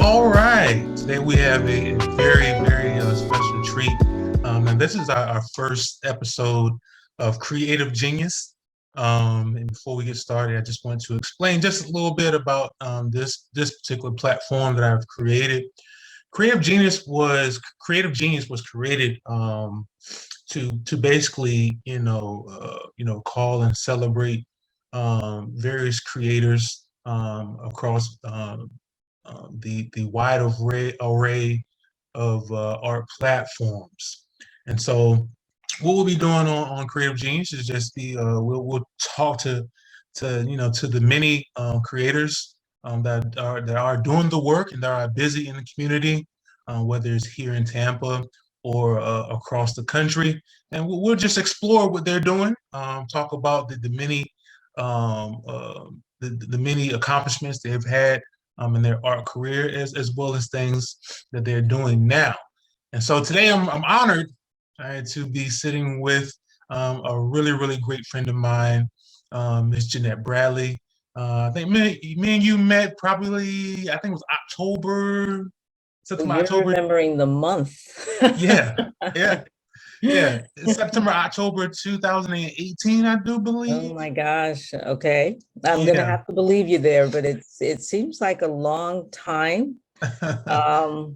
All right, today we have a very special treat. And this is our first episode of Creative Genius. And before we get started, I just want to explain just a little bit about this particular platform that I've created. Creative Genius was created to basically call and celebrate various creators across the wide array of art platforms. And so what we'll be doing on Creative Genius is just we'll talk to the many creators that are doing the work and that are busy in the community, whether it's here in Tampa or across the country, and we'll just explore what they're doing, talk about um, uh, the many accomplishments they've had in their art career, as well as things that they're doing now. And so today I'm honored to be sitting with a really great friend of mine, Miss Jeannette Bradley. I think me and you met probably, I think it was October, Oh, September, you're October. remembering the month. Yeah, yeah, yeah. September, October 2018, I do Oh believe. my gosh. Okay. I'm gonna Yeah. have to believe you there, but it seems like a long time. Um,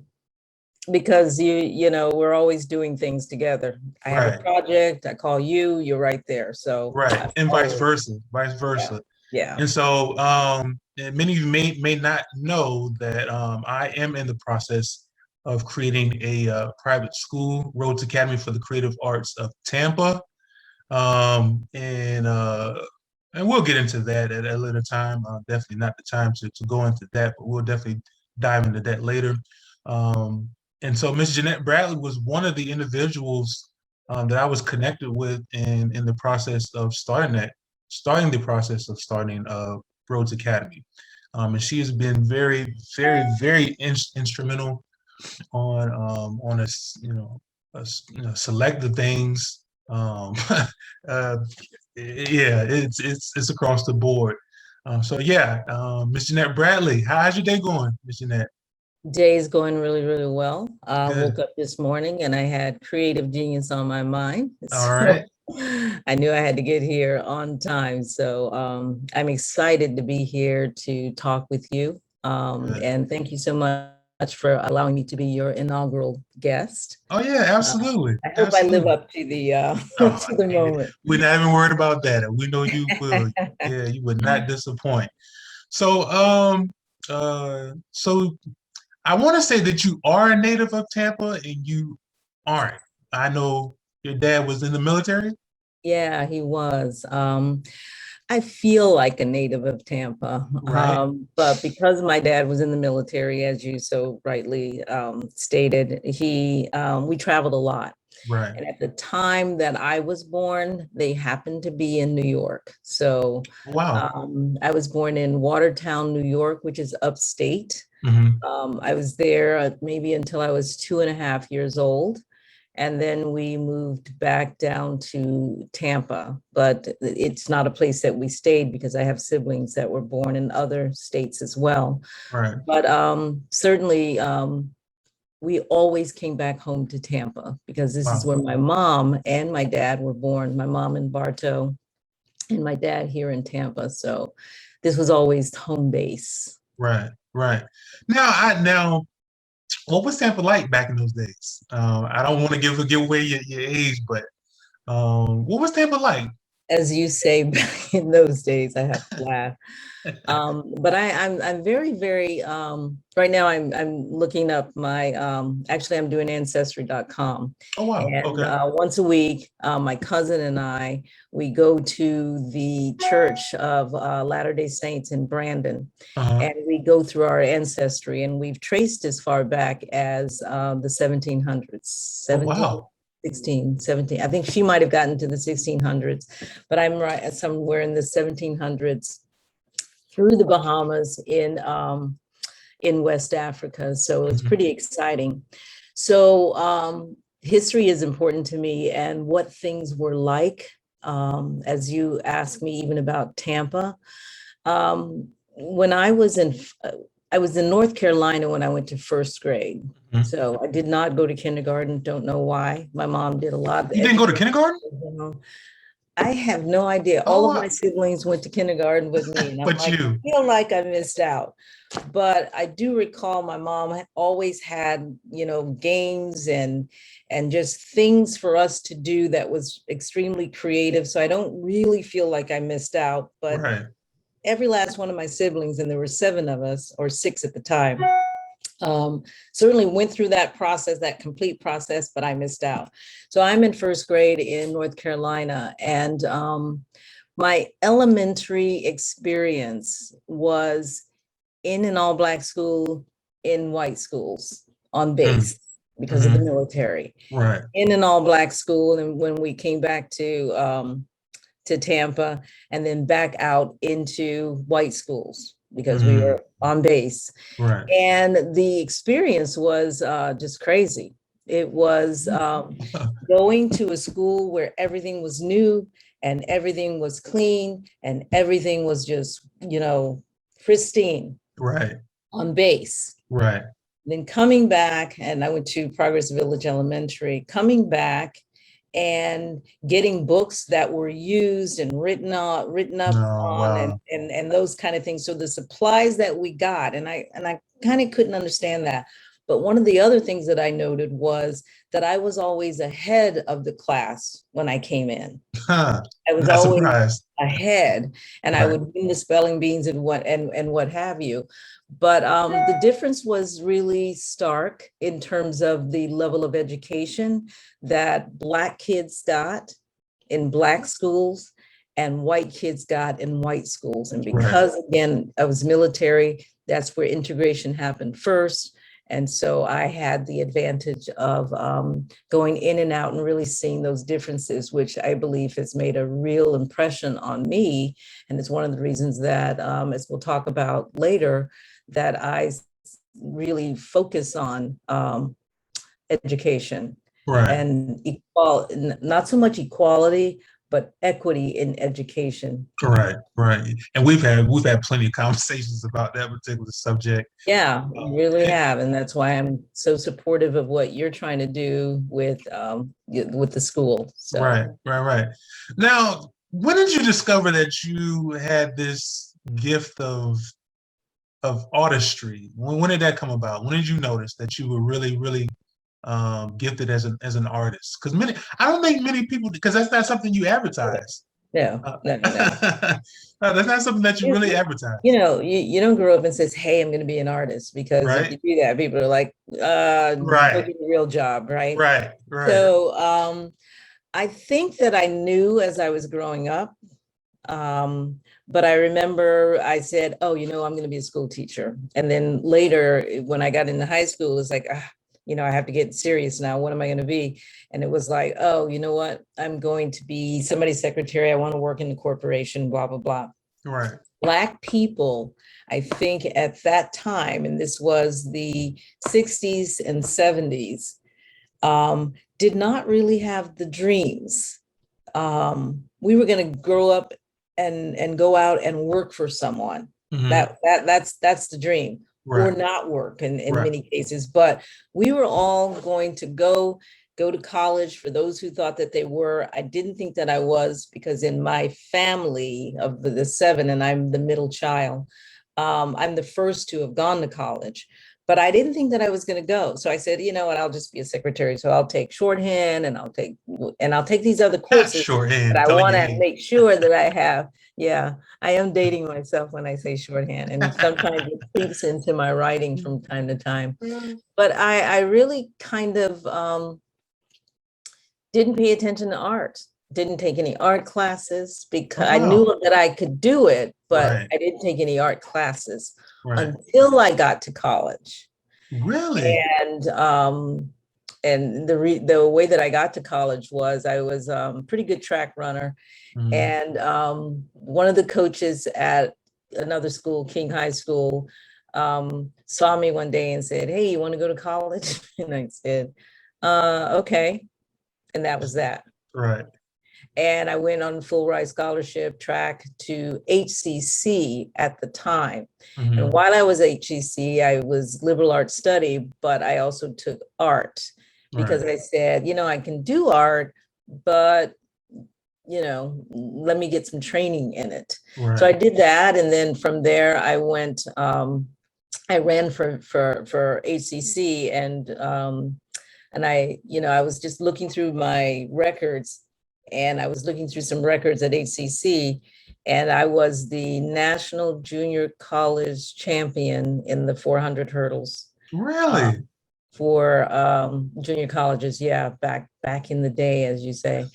because we're always doing things together. I have a Right. project, I call you, you're right there. So Right, I'm and vice always, versa, vice yeah, versa. yeah. And so, and many of you may not know that I am in the process of creating a private school, Rhodes Academy for the Creative Arts of Tampa, and we'll get into that at a later time. Definitely not the time to go into that, but we'll definitely dive into that later. Um, and so, Miss Jeannette Bradley was one of the individuals that I was connected with in the process of starting the process of starting Rhodes Academy. And she has been very instrumental on us, select the things. uh, yeah, it's across the board. So yeah, Miss Jeannette Bradley, how's your day going, Miss Jeannette? Day is going really, really well. I Good. woke up this morning and I had creative genius on my mind. All So right. I knew I had to get here on time. So I'm excited to be here to talk with you. Good. And thank you so much for allowing me to be your inaugural guest. Oh yeah, Uh, absolutely, I hope I live absolutely. up to the Oh, to the moment. we're not even worried about that. We know you will. Yeah, you would not disappoint. So, so I want to say that you are a native of Tampa and you aren't. I know your dad was in the military, Yeah, he was. I feel like a native of Tampa, right? but because my dad was in the military, as you so rightly stated, we traveled a lot. Right. And at the time that I was born, they happened to be in New York. So Wow. I was born in Watertown, New York, which is upstate. Hmm. I was there maybe until I was 2.5 years old. And then we moved back down to Tampa, but it's not a place that we stayed because I have siblings that were born in other states as well. Right. But certainly, we always came back home to Tampa because this is Wow. where my mom and my dad were born. My mom in Bartow and my dad here in Tampa. So this was always home base. Right. Right. Now, what was Tampa like back in those days? I don't want to give away your age, but what was Tampa like? as you say, back in those days, I have to laugh. But I'm very, very, right now I'm looking up my, actually I'm doing ancestry.com. Oh wow. And Okay. once a week, my cousin and I, we go to the Church of Latter-day Saints in Brandon, Uh-huh. and we go through our ancestry, and we've traced as far back as the 1700s, Oh 17, wow. 16, 17. I think she might have gotten to the 1600s, but I'm right somewhere in the 1700s through the Bahamas in West Africa. So it's Mhm. pretty exciting. So history is important to me, and what things were like. As you asked me, even about Tampa, when I was in North Carolina when I went to first grade. Mhm. So I did not go to kindergarten. Don't know why. My mom did a lot of the You didn't go to education. kindergarten? I have no idea. Oh All of my wow. siblings went to kindergarten with me, and I'm But like, I you. feel like I missed out. But I do recall my mom always had, games and just things for us to do that was extremely creative. So I don't really feel like I missed out. But Right. every last one of my siblings, and there were seven of us, or six at the time, certainly went through that process, that complete process, but I missed out. So I'm in first grade in North Carolina, and my elementary experience was in an all Black school, in white schools on Mm. base because of the Hmm. military, Right. in an all Black school. And when we came back to Tampa, and then back out into white schools because we Hmm. were on base. Right. And the experience was just crazy. It was going to a school where everything was new and everything was clean and everything was just, pristine Right. on base. Right. Then coming back, and I went to Progress Village Elementary, coming back and getting books that were used and written up No, on, wow. and those kind of things. So the supplies that we got, and I kind of couldn't understand that. But one of the other things that I noted was that I was always ahead of the class when I came in. Huh. I was Not always surprised. ahead, and I Right. would win the spelling beans and what have you. But the difference was really stark in terms of the level of education that Black kids got in Black schools and white kids got in white schools. And Right. because, again, I was military, that's where integration happened first. And so I had the advantage of going in and out and really seeing those differences, which I believe has made a real impression on me. And it's one of the reasons that, as we'll talk about later, that I really focus on education Right. and not so much equality, but equity in education. Right. Right. And we've had plenty of conversations about that particular subject. Yeah, we really have, and that's why I'm so supportive of what you're trying to do with the school. So Right. Right. Right. Now, when did you discover that you had this gift of artistry? When did that come about? When did you notice that you were really, really gifted as an artist? Because I don't think many people, because that's not something you advertise. no, no, no, no. That's not something that you You, really you advertise, know, you don't grow up and says, "Hey, I'm going to be an artist," because if right? you do that, people are like, "Go Right, get a real job," right? right, right, So I think that I knew as I was growing up. But I remember I said, "Oh, I'm going to be a school teacher." And then later, when I got into high school, it's like, I have to get serious now. What am I going to be? And it was like, "Oh, you know what? I'm going to be somebody's secretary. I want to work in the corporation, blah, blah, blah." right. Black people, I think at that time, and this was the 60s and 70s, did not really have the dreams. We were going to grow up and go out and work for someone. Hmm. That's the dream, or Right, not work in right, many cases. But we were all going to go to college. For those who thought that they were, I didn't think that I was, because in my family of the seven, and I'm the middle child, I'm the first to have gone to college. but I didn't think that I was going to go. So I said, you know what, I'll just be a secretary. So I'll take shorthand and I'll take these other Not courses, but shorthand, I telling want your to age. make sure that I have, yeah, I am dating myself when I say shorthand. And sometimes it creeps into my writing from time to time. But I really kind of didn't pay attention to art, didn't take any art classes because Oh I knew wow. that I could do it, but Right. I didn't take any art classes Right. until I got to college. Really? And the way that I got to college was I was pretty good track runner, Mhm. and one of the coaches at another school, King High School, saw me one day and said, "Hey, you want to go to college?" And I said, "Okay," and that was that. Right. And I went on full ride scholarship track to HCC at the time. And Mhm. while I was HCC, I was liberal arts study, but I also took art Right. because I said, you know, I can do art, but you know, let me get some training in it. So I Right. did that, and then from there I went. I ran for HCC, and I, you know, I was just looking through my records, and I was looking through some records at HCC, and I was the national junior college champion in the 400 hurdles Really? for junior colleges. Yeah, back in the day, as you say.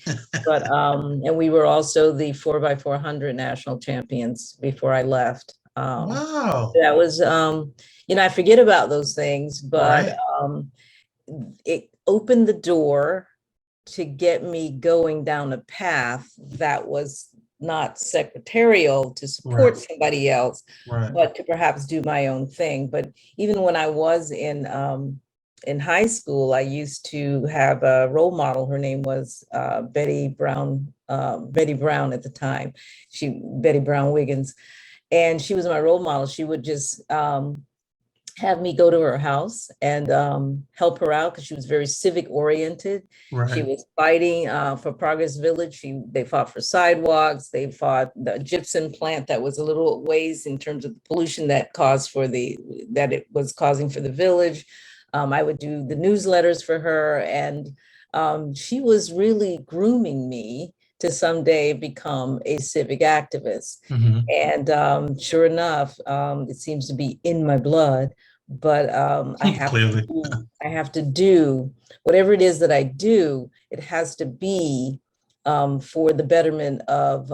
But and we were also the 4x400 national champions before I left. Wow. That was, you know, I forget about those things, but Right. it opened the door to get me going down a path that was not secretarial to Right. support somebody else, Right. but to perhaps do my own thing. But even when I was in high school, I used to have a role model. Her name was Betty Brown at the time. Betty Brown Wiggins, and she was my role model. She would just have me go to her house and help her out because she was very civic oriented. She Right. was fighting for Progress Village. They fought for sidewalks. They fought the gypsum plant that was a little ways in terms of the pollution that it was causing for the village. I would do the newsletters for her, and she was really grooming me to someday become a civic activist. Mhm. And sure enough, it seems to be in my blood. But Clearly. I have to do whatever it is that I do. It has to be for the betterment of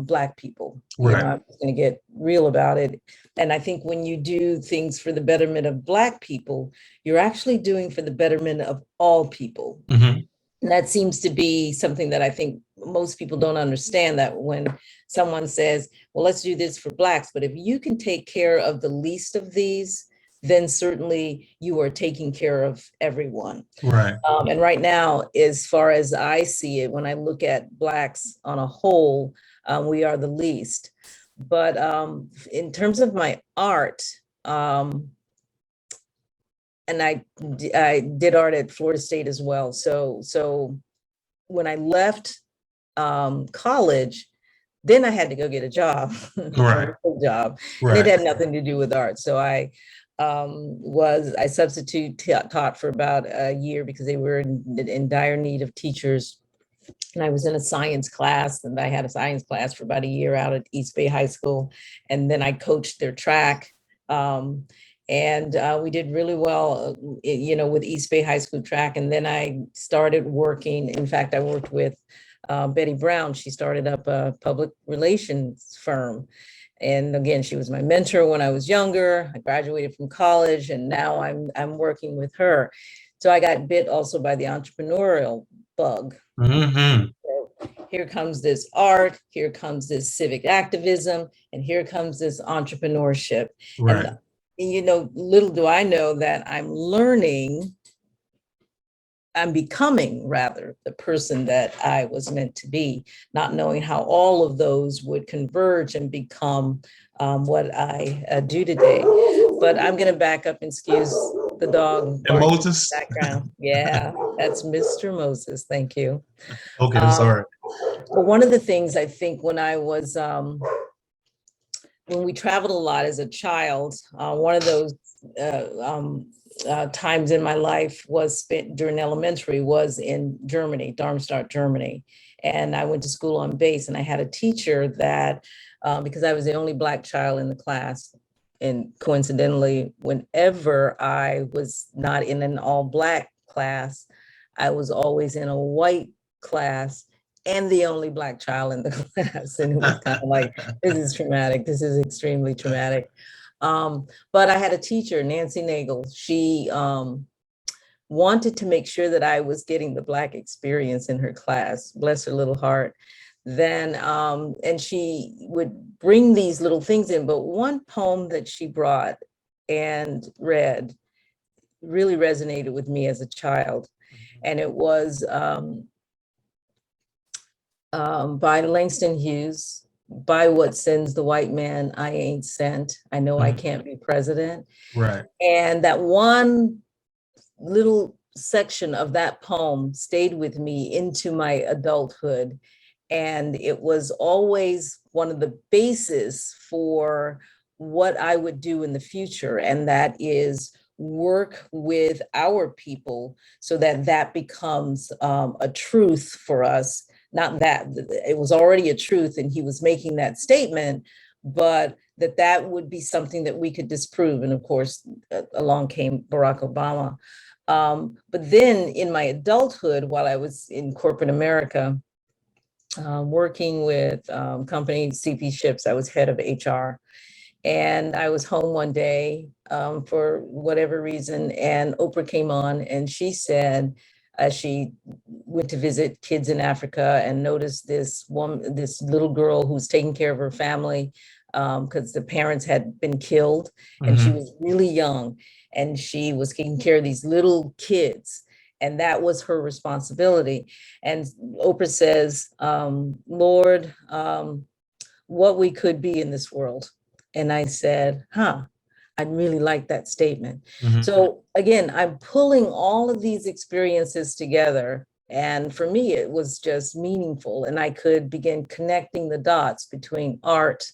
Black people. You know, Right. I'm just going to get real about it. And I think when you do things for the betterment of Black people, you're actually doing for the betterment of all people. Mhm. And that seems to be something that I think most people don't understand, that when someone says, well, let's do this for Blacks, but if you can take care of the least of these, then certainly you are taking care of everyone. Right. And right now, as far as I see it, when I look at Blacks on a whole, we are the least. But in terms of my art, um, and I did art at Florida State as well. So when I left college, then I had to go get a job, a Right. real job, and it Right. had nothing to do with art. So I substitute taught for about a year because they were in dire need of teachers. And I was in a science class, and I had a science class for about a year out at East Bay High School. And then I coached their track. Um, and we did really well, you know, with East Bay High School track. And then I started working. In fact, I worked with Betty Brown. She started up a public relations firm. And again, she was my mentor when I was younger. I graduated from college, and now I'm working with her. So I got bit also by the entrepreneurial bug. Mhm. So here comes this art, here comes this civic activism, and here comes this entrepreneurship. And, Right. you know, little do I know that I'm becoming rather the person that I was meant to be, not knowing how all of those would converge and become what I do today. But I'm going to back up and excuse the dog And barking in the Moses. background. Yeah, that's Mr. Moses. Thank you. Okay, Um, sorry. but one of the things I think when I was when we traveled a lot as a child, one of those times in my life was spent during elementary was in Germany, Darmstadt, Germany. And I went to school on base, and I had a teacher that, because I was the only Black child in the class, and coincidentally, whenever I was not in an all Black class, I was always in a white class and the only Black child in the class. And it was kind of like, this is traumatic. This is extremely traumatic. But I had a teacher, Nancy Nagel. She wanted to make sure that I was getting the Black experience in her class, bless her little heart. Then, and she would bring these little things in, but one poem that she brought and read really resonated with me as a child. And it was by Langston Hughes, by what sends the white man I ain't sent. I know I can't be president. Right. And that one little section of that poem stayed with me into my adulthood. And it was always one of the bases for what I would do in the future. And that is work with our people so that that becomes a truth for us. Not that it was already a truth and he was making that statement, but that that would be something that we could disprove. And of course, along came Barack Obama. But then in my adulthood, while I was in corporate America, working with company CP Ships, I was head of HR. And I was home one day for whatever reason, and Oprah came on, and she said, she went to visit kids in Africa and noticed this woman, this little girl who's taking care of her family because the parents had been killed, and she was really young, and she was taking care of these little kids. And that was her responsibility. And Oprah says, Lord, what we could be in this world. And I said, I really like that statement. So again, I'm pulling all of these experiences together. And for me, it was just meaningful. And I could begin connecting the dots between art,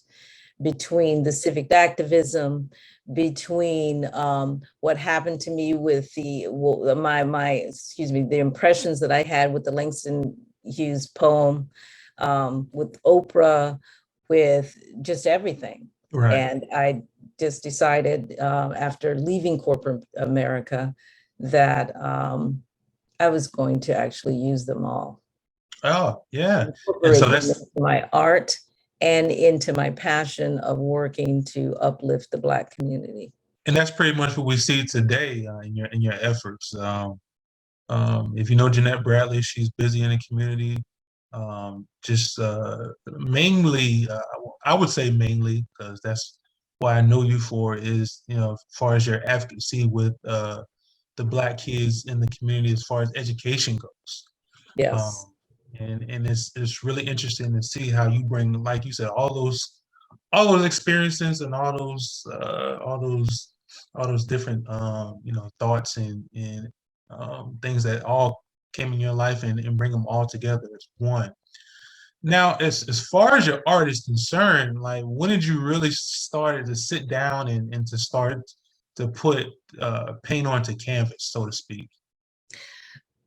between the civic activism, between what happened to me with the the impressions that I had with the Langston Hughes poem, with Oprah, with just everything. Right. And I just decided after leaving corporate America that I was going to actually use them all. Oh, yeah. And so Incorporate them that's into my art and into my passion of working to uplift the Black community. and that's pretty much what we see today in your efforts. If you know Jeannette Bradley, she's busy in the community. Just mainly, I would say mainly because that's what I know you for is, you know, as far as your advocacy with the Black kids in the community as far as education goes. Yes. Um, and it's really interesting to see how you bring, like you said, all those experiences and all those different you know, thoughts and things that all came in your life and bring them all together as one. Now, as far as your art is concerned, like when did you really started to sit down and to start to put paint onto canvas, so to speak?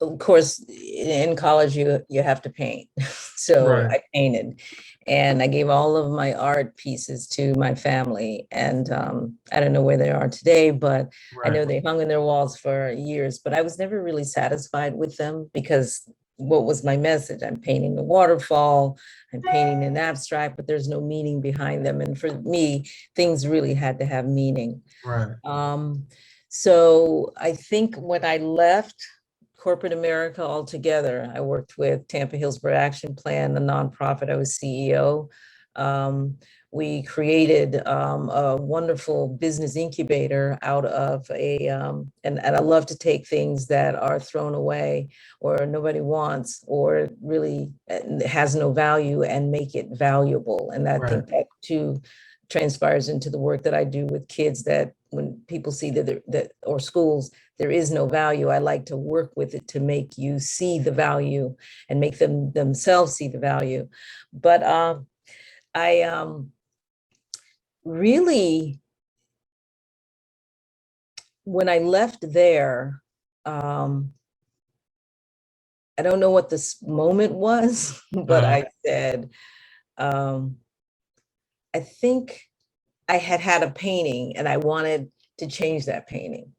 Of course, in college, you have to paint. So Right, I painted, and I gave all of my art pieces to my family. And I don't know where they are today, but I right, know they hung in their walls for years. But I was never really satisfied with them because what was my message? I'm painting a waterfall, I'm painting an abstract, but there's no meaning behind them. And for me, things really had to have meaning. right, Um, so I think when I left corporate America altogether, I worked with Tampa Hillsborough Action Plan, the nonprofit I was CEO. We created a wonderful business incubator out of and I love to take things that are thrown away or nobody wants or really has no value and make it valuable. And I right, think that too transpires into the work that I do with kids, that when people see that or schools, there is no value. I like to work with it to make you see the value and make them themselves see the value. But I really, when I left there, um, I don't know what this moment was, but Uh, I said, um, I think I had had a painting and I wanted to change that painting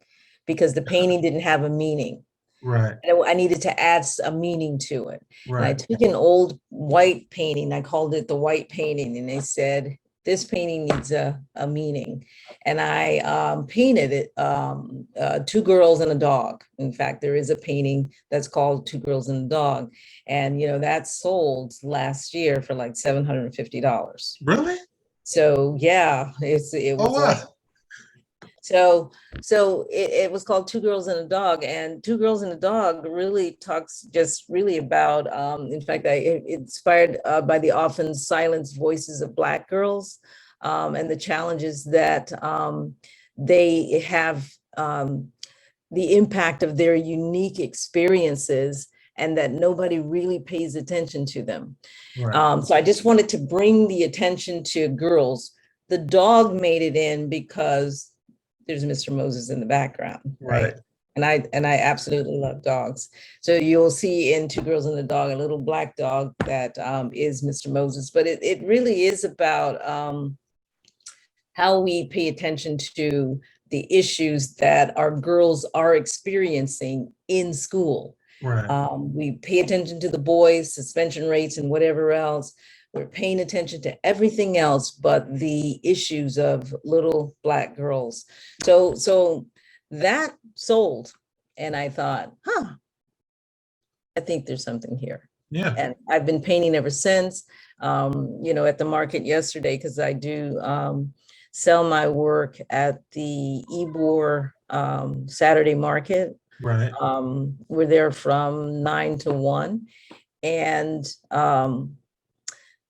because the painting didn't have a meaning. right, And I needed to add a meaning to it. And I right, took an old white painting, I called it the white painting, and they said, this painting needs a meaning. And I painted it, two girls and a dog. In fact, there is a painting that's called Two Girls and a Dog. And, that sold last year for like $750. really? So yeah, it Oh was like, wow, so it was called Two Girls and a Dog, and Two Girls and a Dog really talks just really about, in fact, inspired by the often silenced voices of Black girls, and the challenges that they have, the impact of their unique experiences, and that nobody really pays attention to them. right, So I just wanted to bring the attention to girls. The dog made it in because there's Mr. Moses in the background, right, right? And I absolutely love dogs. So you'll see in Two Girls and a Dog, a little black dog that is Mr. Moses. But it really is about how we pay attention to the issues that our girls are experiencing in school. right, We pay attention to the boys, suspension rates, and whatever else. We're paying attention to everything else but the issues of little Black girls. So that sold. And I thought, I think there's something here. yeah, And I've been painting ever since. At the market yesterday, because I do sell my work at the Ybor Saturday market. right, We're there from 9 to 1. And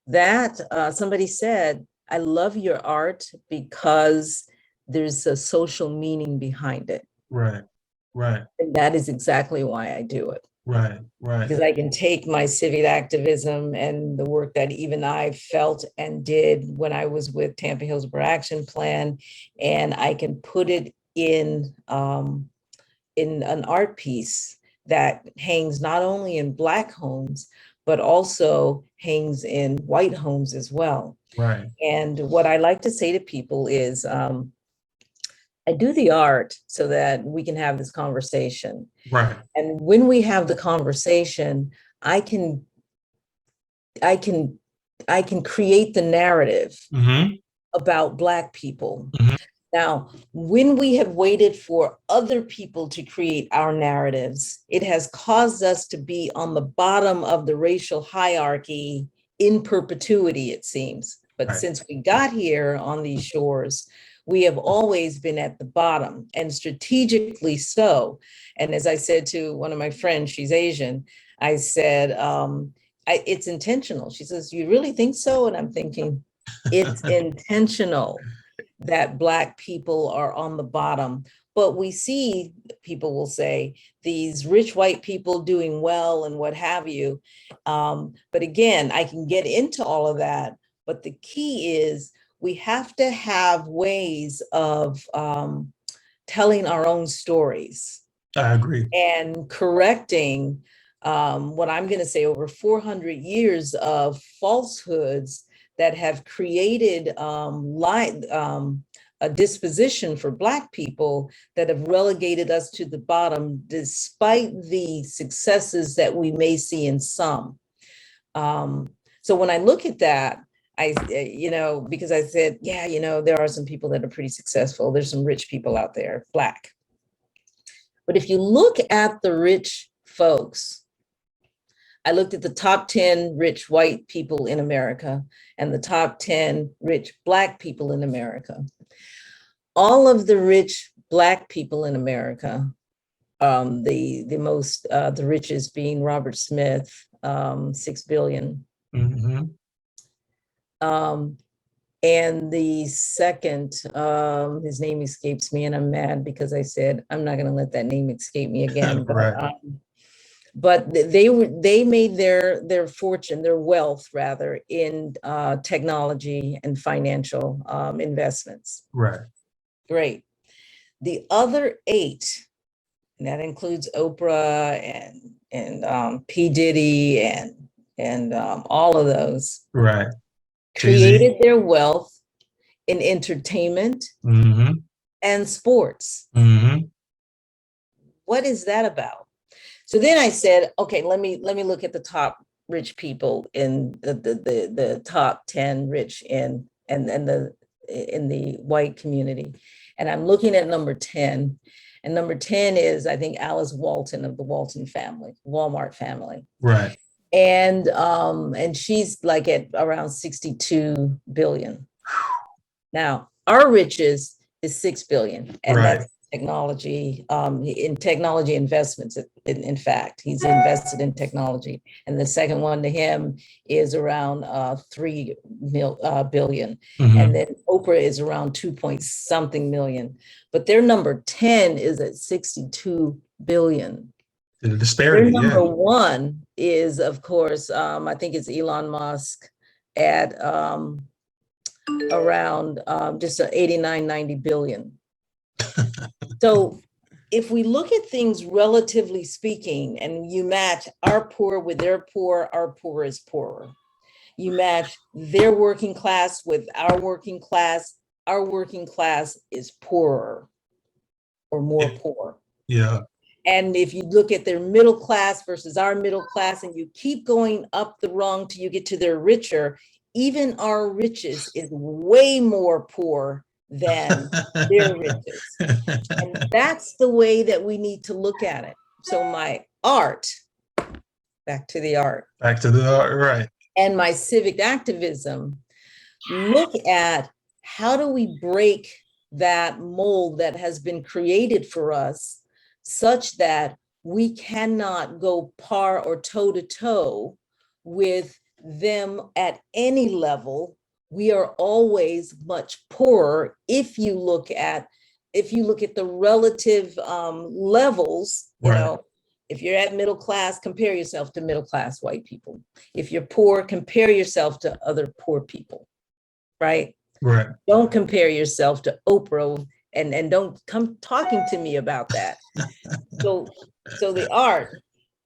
that somebody said, I love your art because there's a social meaning behind it. right, right, And that is exactly why I do it. right, right, Because I can take my civic activism and the work that even I felt and did when I was with Tampa Hillsborough Action Plan, and I can put it in an art piece that hangs not only in Black homes, but also hangs in white homes as well. right, And what I like to say to people is, I do the art so that we can have this conversation. right. And when we have the conversation, I can I can I can create the narrative Mm-hmm. about Black people. Mm-hmm. Now, when we have waited for other people to create our narratives, it has caused us to be on the bottom of the racial hierarchy in perpetuity, it seems. But Right, since we got here on these shores, we have always been at the bottom, and strategically so. And as I said to one of my friends, she's Asian, I said, it's intentional. She says, you really think so? And I'm thinking, it's intentional that Black people are on the bottom. But we see, people will say, these rich white people doing well and what have you. But again, I can get into all of that. But the key is we have to have ways of telling our own stories I agree. and correcting what I'm going to say over 400 years of falsehoods that have created a disposition for Black people that have relegated us to the bottom, despite the successes that we may see in some. So when I look at that, because I said, yeah, there are some people that are pretty successful. There's some rich people out there, Black. But if you look at the rich folks, I looked at the top 10 rich white people in America and the top 10 rich Black people in America. All of the rich Black people in America, the richest being Robert Smith, 6 billion. Mm-hmm. Um, and the second, his name escapes me, and I'm mad because I said I'm not going to let that name escape me again. But Right. but they made their fortune, their wealth rather, in technology and financial investments. Right. Great. The other eight, and that includes Oprah and P. Diddy and all of those, Right. Jay-Z. created their wealth in entertainment Mm-hmm. and sports. Mm-hmm. What is that about? So then I said, okay, let me look at the top rich people in the top 10 rich and the in the white community. And I'm looking at number 10. And number 10 is, I think, Alice Walton of the Walton family, Walmart family. Right. And she's like at around 62 billion. Now, our richest is 6 billion, and Right. that's technology, in technology investments. In fact, he's invested in technology. And the second one to him is around 3 billion. Mm-hmm. And then Oprah is around 2 point something million. But their number 10 is at 62 billion. The Their disparity, number yeah. one is, of course, I think it's Elon Musk at around just 89, 90 billion. So if we look at things relatively speaking, and you match our poor with their poor, our poor is poorer. You match their working class with our working class is poorer or more Yeah. poor. Yeah. And if you look at their middle class versus our middle class, and you keep going up the rung till you get to their richer, even our richest is way more poor than their riches. And that's the way that we need to look at it. So my art, back to the art, Back to the right. and my civic activism look at how do we break that mold that has been created for us such that we cannot go par or toe to toe with them at any level. We are always much poorer if you look at the relative levels. Right. If you're at middle class, compare yourself to middle class white people. If you're poor, compare yourself to other poor people. Right? Right. Don't compare yourself to Oprah, and don't come talking to me about that. So the art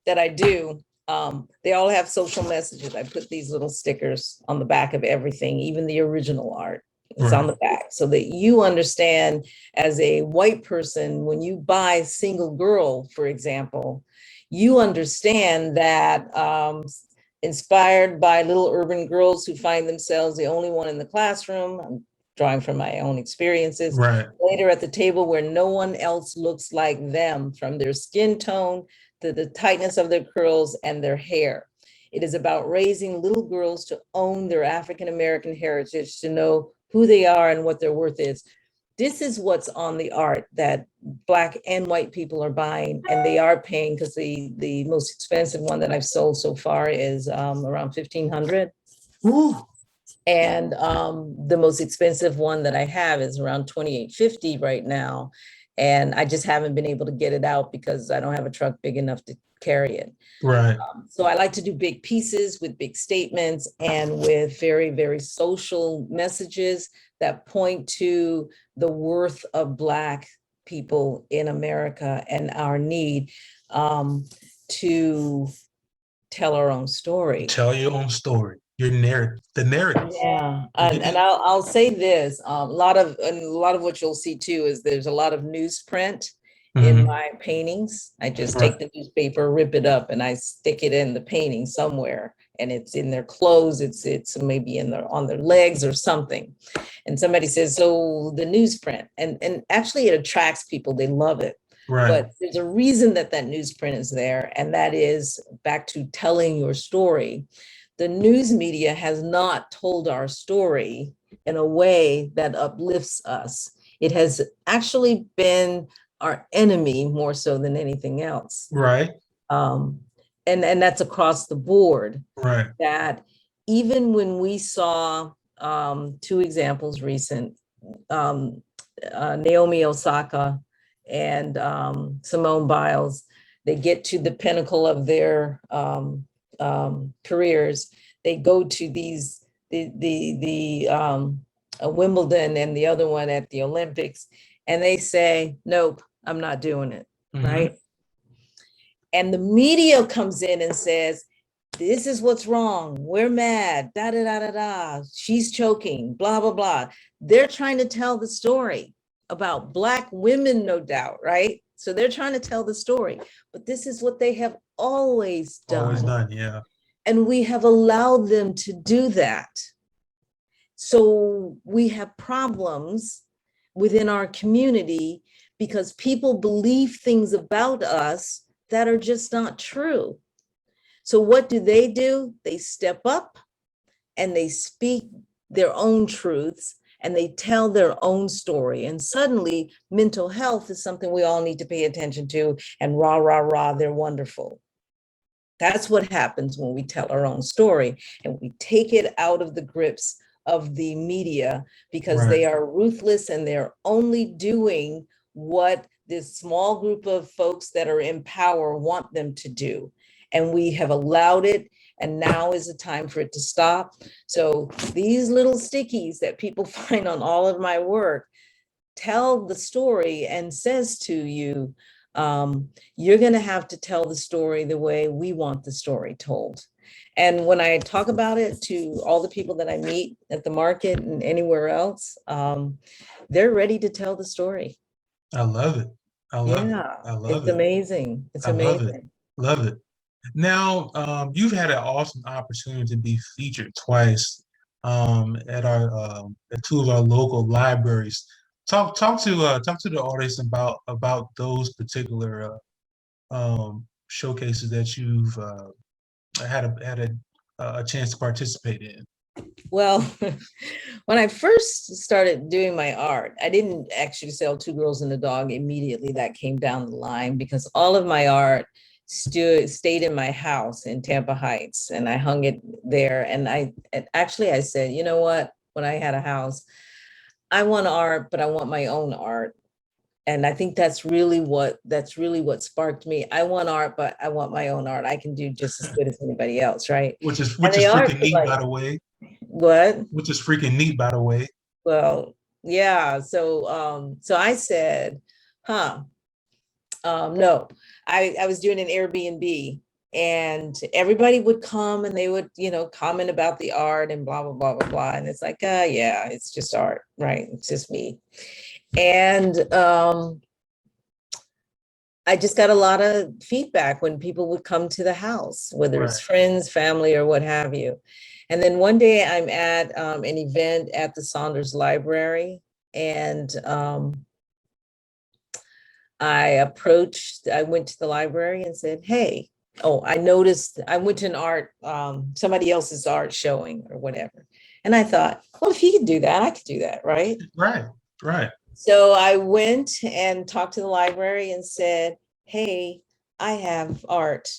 that I do, they all have social messages. I put these little stickers on the back of everything, even the original art. It's on the back so that you understand, as a white person, when you buy Single Girl, for example, you understand that inspired by little urban girls who find themselves the only one in the classroom. I'm drawing from my own experiences. Right. Later at the table where no one else looks like them, from their skin tone to the tightness of their curls and their hair. It is about raising little girls to own their African American heritage, to know who they are and what their worth is. This is what's on the art that Black and white people are buying, and they are paying, because the most expensive one that I've sold so far is around 1,500. Ooh. And the most expensive one that I have is around 2,850 right now. And I just haven't been able to get it out because I don't have a truck big enough to carry it. Right. So I like to do big pieces with big statements and with very, very social messages that point to the worth of Black people in America and our need to tell our own story. Tell your own story. Your narrative. The narrative. Yeah, and I'll say this: a lot of what you'll see too is there's a lot of newsprint in my paintings. I just take the newspaper, rip it up, and I stick it in the painting somewhere, and it's in their clothes. It's maybe in on their legs or something. And somebody says, "So the newsprint," and actually it attracts people. They love it. Right. But there's a reason that newsprint is there, and that is back to telling your story. The news media has not told our story in a way that uplifts us. It has actually been our enemy more so than anything else. Right. And that's across the board. Right. That even when we saw two examples recent, Naomi Osaka and Simone Biles, they get to the pinnacle of their careers. They go to the Wimbledon and the other one at the Olympics, and they say, nope, I'm not doing it, right? And the media comes in and says, this is what's wrong. We're mad. Da da da da da. She's choking. Blah blah blah. They're trying to tell the story about Black women, no doubt, right? So they're trying to tell the story, but this is what they have always Always done, done, yeah. and we have allowed them to do that. So we have problems within our community because people believe things about us that are just not true. So what do? They step up and they speak their own truths and they tell their own story. And suddenly mental health is something we all need to pay attention to, and rah, rah, rah, they're wonderful. That's what happens when we tell our own story and we take it out of the grips of the media, because Right. they are ruthless and they're only doing what this small group of folks that are in power want them to do. And we have allowed it, and now is the time for it to stop. So these little stickies that people find on all of my work tell the story and says to you, you're going to have to tell the story the way we want the story told. And when I talk about it to all the people that I meet at the market and anywhere else, they're ready to tell the story. I love it. I love it. Yeah, I love it's it. amazing. It's I love it. amazing. Love it. Now, you've had an awesome opportunity to be featured twice at our at two of our local libraries. Talk to the audience about those particular showcases that you've had a chance to participate in. Well, when I first started doing my art, I didn't actually sell Two Girls and a Dog immediately. That came down the line because all of my art stayed in my house in Tampa Heights, and I hung it there. And I said, you know what? When I had a house, I want art, but I want my own art. And I think that's really what sparked me. I want art, but I want my own art. I can do just as good as anybody else, right? And Which is the art freaking was neat, like, by the way. what? Which is freaking neat, by the way. Well, yeah. So I said, huh, no. I was doing an Airbnb, and everybody would come and they would, comment about the art and blah, blah, blah, blah, blah. And it's like, yeah, it's just art, right? It's just me. And I just got a lot of feedback when people would come to the house, whether Right. it's friends, family, or what have you. And then one day I'm at an event at the Saunders Library, and I went to the library and said, hey, I noticed, I went to an art, somebody else's art showing or whatever. And I thought, well, if he could do that, I could do that, right? Right. Right. So I went and talked to the library and said, hey, I have art.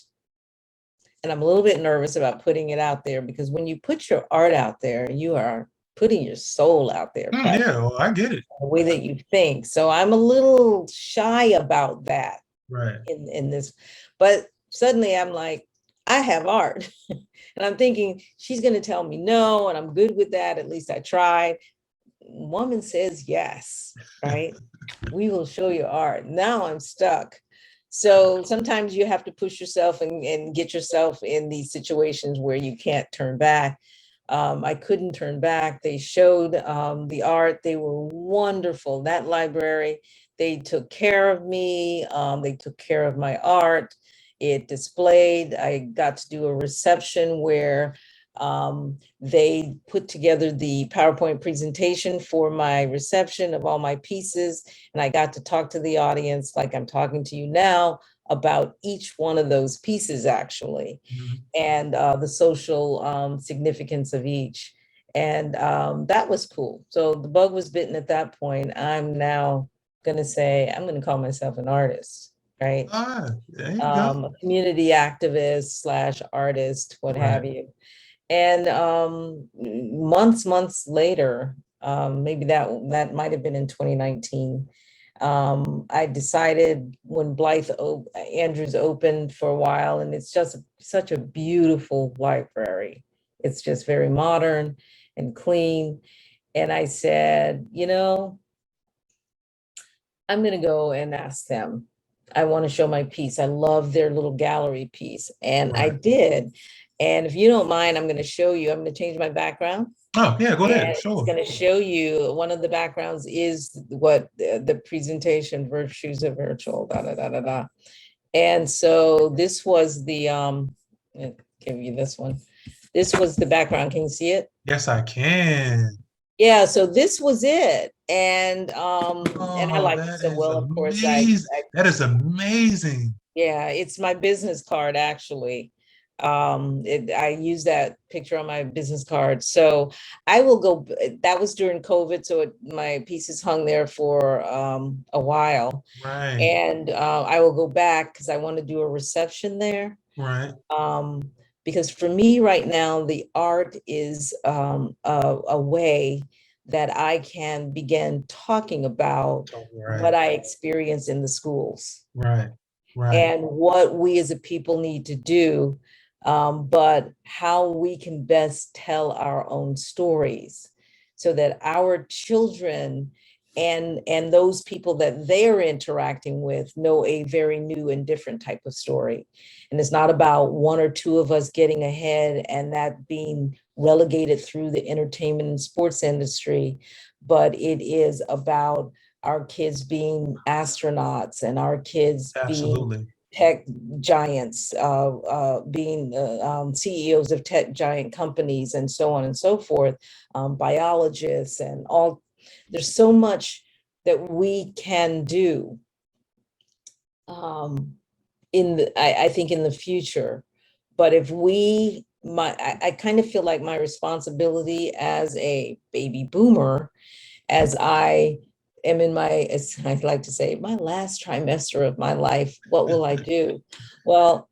And I'm a little bit nervous about putting it out there, because when you put your art out there, you are putting your soul out there, Yeah, well, I get it. the way that you think. So I'm a little shy about that Right. in this. But suddenly I'm like, I have art. And I'm thinking, she's going to tell me no, and I'm good with that. At least I tried. Woman says yes, right? We will show you art. Now I'm stuck. So sometimes you have to push yourself and get yourself in these situations where you can't turn back. I couldn't turn back. They showed the art. They were wonderful. That library, they took care of me. They took care of my art. It displayed. I got to do a reception where they put together the PowerPoint presentation for my reception of all my pieces. And I got to talk to the audience like I'm talking to you now about each one of those pieces, actually, and the social significance of each. And that was cool. So the bug was bitten at that point. I'm now going to say, I'm going to call myself an artist, right? There you go. A community activist slash artist, what Right. have you. And months later, maybe that might have been in 2019, I decided when Andrews opened for a while, and it's just such a beautiful library. It's just very modern and clean. And I said, I'm going to go and ask them. I want to show my piece. I love their little gallery piece. And I Right. did. And if you don't mind, I'm going to show you, I'm going to change my background. Oh, yeah, go And ahead. it's Sure. going to show you one of the backgrounds is what the presentation, virtues of virtual, da da da da da. And so this was I'll give you this one. This was the background. Can you see it? Yes, I can. Yeah, so this was it. And I Oh, liked it that so is well, of course. I amazing. That is amazing. Yeah, it's my business card actually. I use that picture on my business card. So I will go, that was during COVID, so my pieces hung there for a while. Right. And I will go back because I want to do a reception there. Right. Because for me right now, the art is a way that I can begin talking about Oh, right. what I experience in the schools Right. Right. and what we as a people need to do, but how we can best tell our own stories so that our children and those people that they're interacting with know a very new and different type of story. And it's not about one or two of us getting ahead and that being relegated through the entertainment and sports industry, but it is about our kids being astronauts and our kids being Absolutely. tech giants, being CEOs of tech giant companies and so on and so forth, biologists and all. There's so much that we can do um, I think in the future. But if I kind of feel like my responsibility as a baby boomer, as I am in as I like to say, my last trimester of my life, what will I do? Well,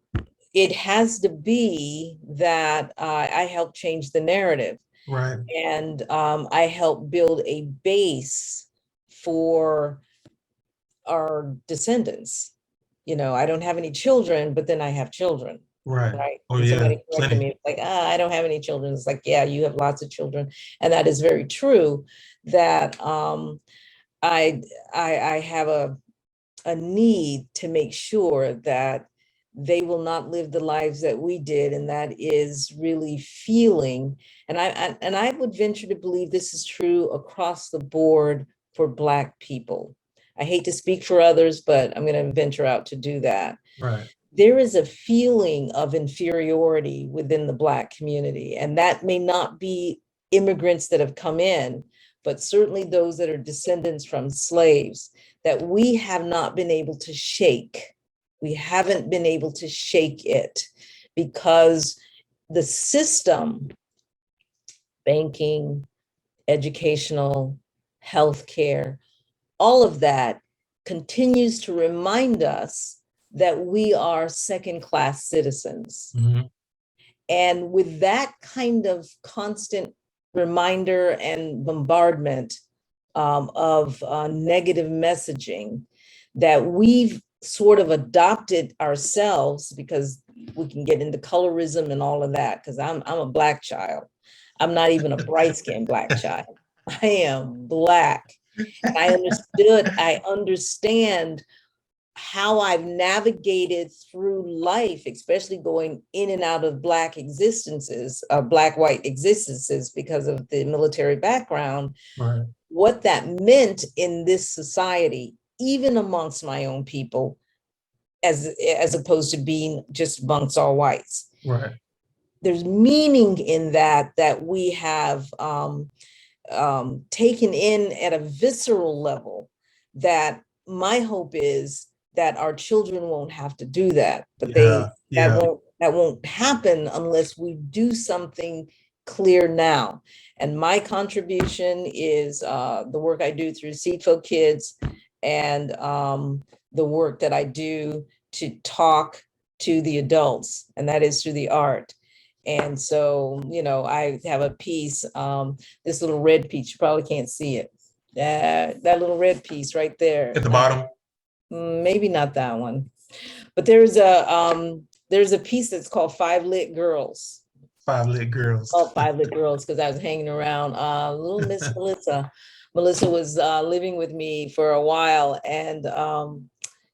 it has to be that I help change the narrative Right. and I help build a base for our descendants. I don't have any children, but then I have children, Right. right? Oh, And yeah. somebody corrected Plenty. me, like, I don't have any children. It's like, yeah, you have lots of children. And that is very true that I, I have a need to make sure that they will not live the lives that we did. And that is really feeling. And I would venture to believe this is true across the board for Black people. I hate to speak for others, but I'm going to venture out to do that. Right. There is a feeling of inferiority within the Black community, and that may not be immigrants that have come in, but certainly those that are descendants from slaves that we have not been able to shake. We haven't been able to shake it because the system, banking, educational, healthcare, all of that continues to remind us that we are second class citizens. Hmm. And with that kind of constant reminder and bombardment of negative messaging that we've sort of adopted ourselves, because we can get into colorism and all of that, because I'm a Black child. I'm not even a bright skinned Black child. I am Black. I understand how I've navigated through life, especially going in and out of Black existences, Black white existences because of the military background, Right. what that meant in this society, even amongst my own people, as opposed to being just amongst all whites. Right. There's meaning in that we have taken in at a visceral level, that my hope is that our children won't have to do that, but Yeah. Yeah. that won't happen unless we do something clear now. And my contribution is the work I do through Seed for Kids, and the work that I do to talk to the adults, and that is through the art. And so, I have a piece, this little red piece, you probably can't see it. That little red piece right there. At the bottom, Maybe not that one, but there's a piece that's called Five Lit Girls. five lit girls. Oh, Five Lit Girls, because I was hanging around little Miss Melissa. Melissa was living with me for a while, and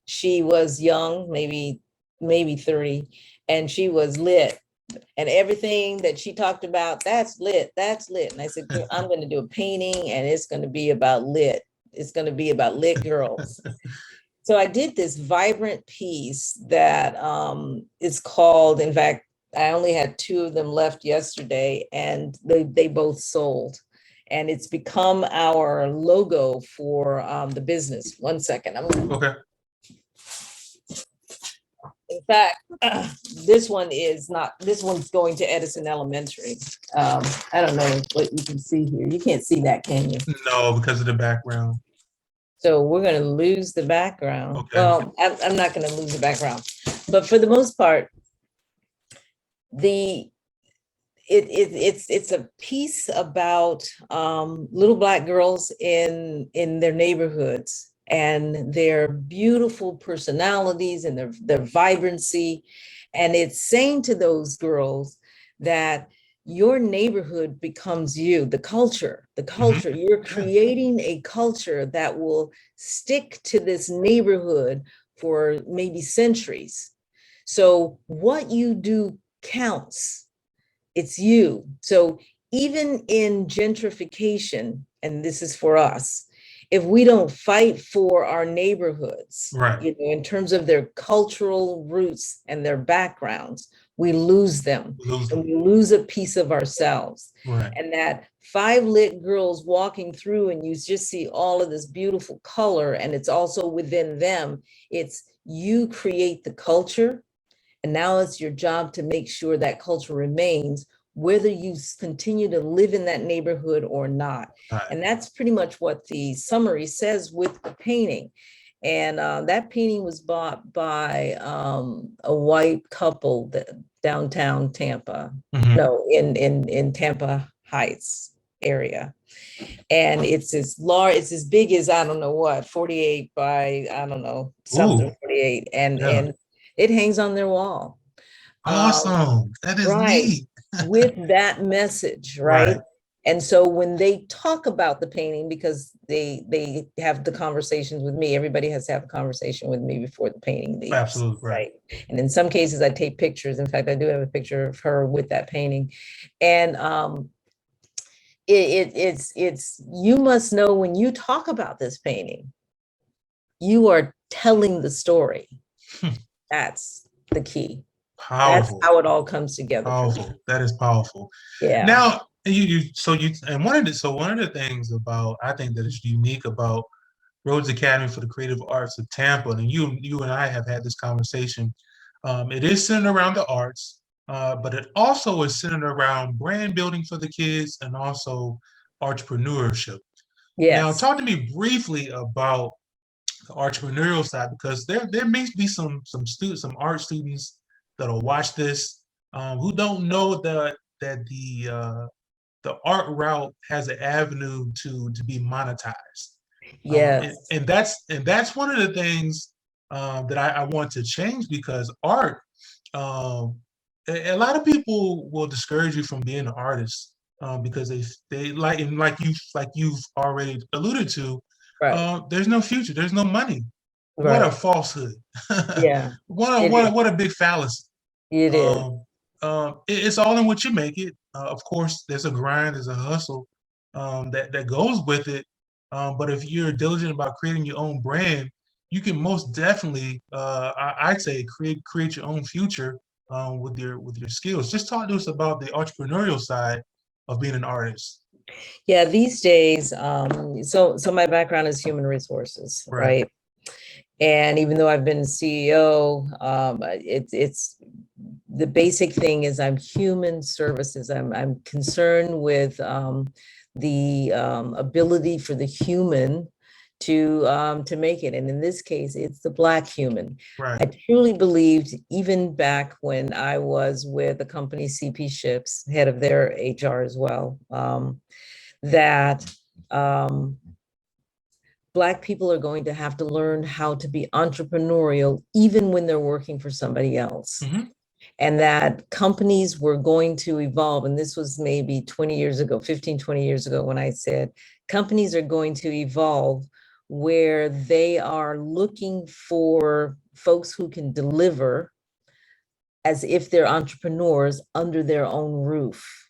she was young, maybe 30, and she was lit. And everything that she talked about, that's lit, that's lit. And I said, "Girl, I'm going to do a painting, and it's going to be about lit. It's going to be about lit girls." So I did this vibrant piece that is called, in fact, I only had two of them left yesterday, and they both sold. And it's become our logo for the business. One second. Okay. In fact, this one's going to Edison Elementary. I don't know what you can see here. You can't see that, can you? No, because of the background. So we're going to lose the background. Okay. Well, I'm not going to lose the background, but for the most part, it's a piece about little Black girls in their neighborhoods and their beautiful personalities and their vibrancy. And it's saying to those girls that your neighborhood becomes you, the culture, you're creating a culture that will stick to this neighborhood for maybe centuries. So what you do counts. It's you. So even in gentrification, and this is for us, if we don't fight for our neighborhoods, Right. in terms of their cultural roots and their backgrounds, we lose them. And we lose a piece of ourselves. Right. And that five lit girls walking through, and you just see all of this beautiful color, and it's also within them. It's you create the culture, and now it's your job to make sure that culture remains, whether you continue to live in that neighborhood or not. Right. And that's pretty much what the summary says with the painting. And that painting was bought by a white couple downtown Tampa, no, in Tampa Heights area. And it's as big as, I don't know what, 48 by, I don't know, something. Ooh. 48. And it hangs on their wall. Awesome. That is right. neat. With that message, right? And so when they talk about the painting, because they have the conversations with me, everybody has to have a conversation with me before the painting leaves. Absolutely. Right. And in some cases I take pictures. In fact, I do have a picture of her with that painting. And it's you must know, when you talk about this painting, you are telling the story. That's the key. Powerful. That's how it all comes together. Powerful. That is powerful. Yeah. Now one of the things about, I think, that is unique about Rhodes Academy for the Creative Arts of Tampa, and you and I have had this conversation. It is centered around the arts, but it also is centered around brand building for the kids and also entrepreneurship. Yes. Now, talk to me briefly about the entrepreneurial side, because there may be some art students that'll watch this who don't know that the art route has an avenue to be monetized. Yes. And that's one of the things that I want to change, because art, a lot of people will discourage you from being an artist because they like you've already alluded to. Right. There's no future. There's no money. Right. What a falsehood. Yeah. What a big fallacy. It is. It's all in what you make it. Of course, there's a grind, there's a hustle that goes with it. But if you're diligent about creating your own brand, you can most definitely, I'd say, create your own future with your skills. Just talk to us about the entrepreneurial side of being an artist. Yeah, these days, so my background is human resources, right? And even though I've been CEO, it's the basic thing is I'm human services. I'm concerned with the ability for the human to make it. And in this case, it's the Black human. Right. I truly believed, even back when I was with the company CP Ships, head of their HR as well, that Black people are going to have to learn how to be entrepreneurial, even when they're working for somebody else. Mm-hmm. And that companies were going to evolve. And this was maybe 20 years ago, 15, 20 years ago, when I said companies are going to evolve where they are looking for folks who can deliver as if they're entrepreneurs under their own roof.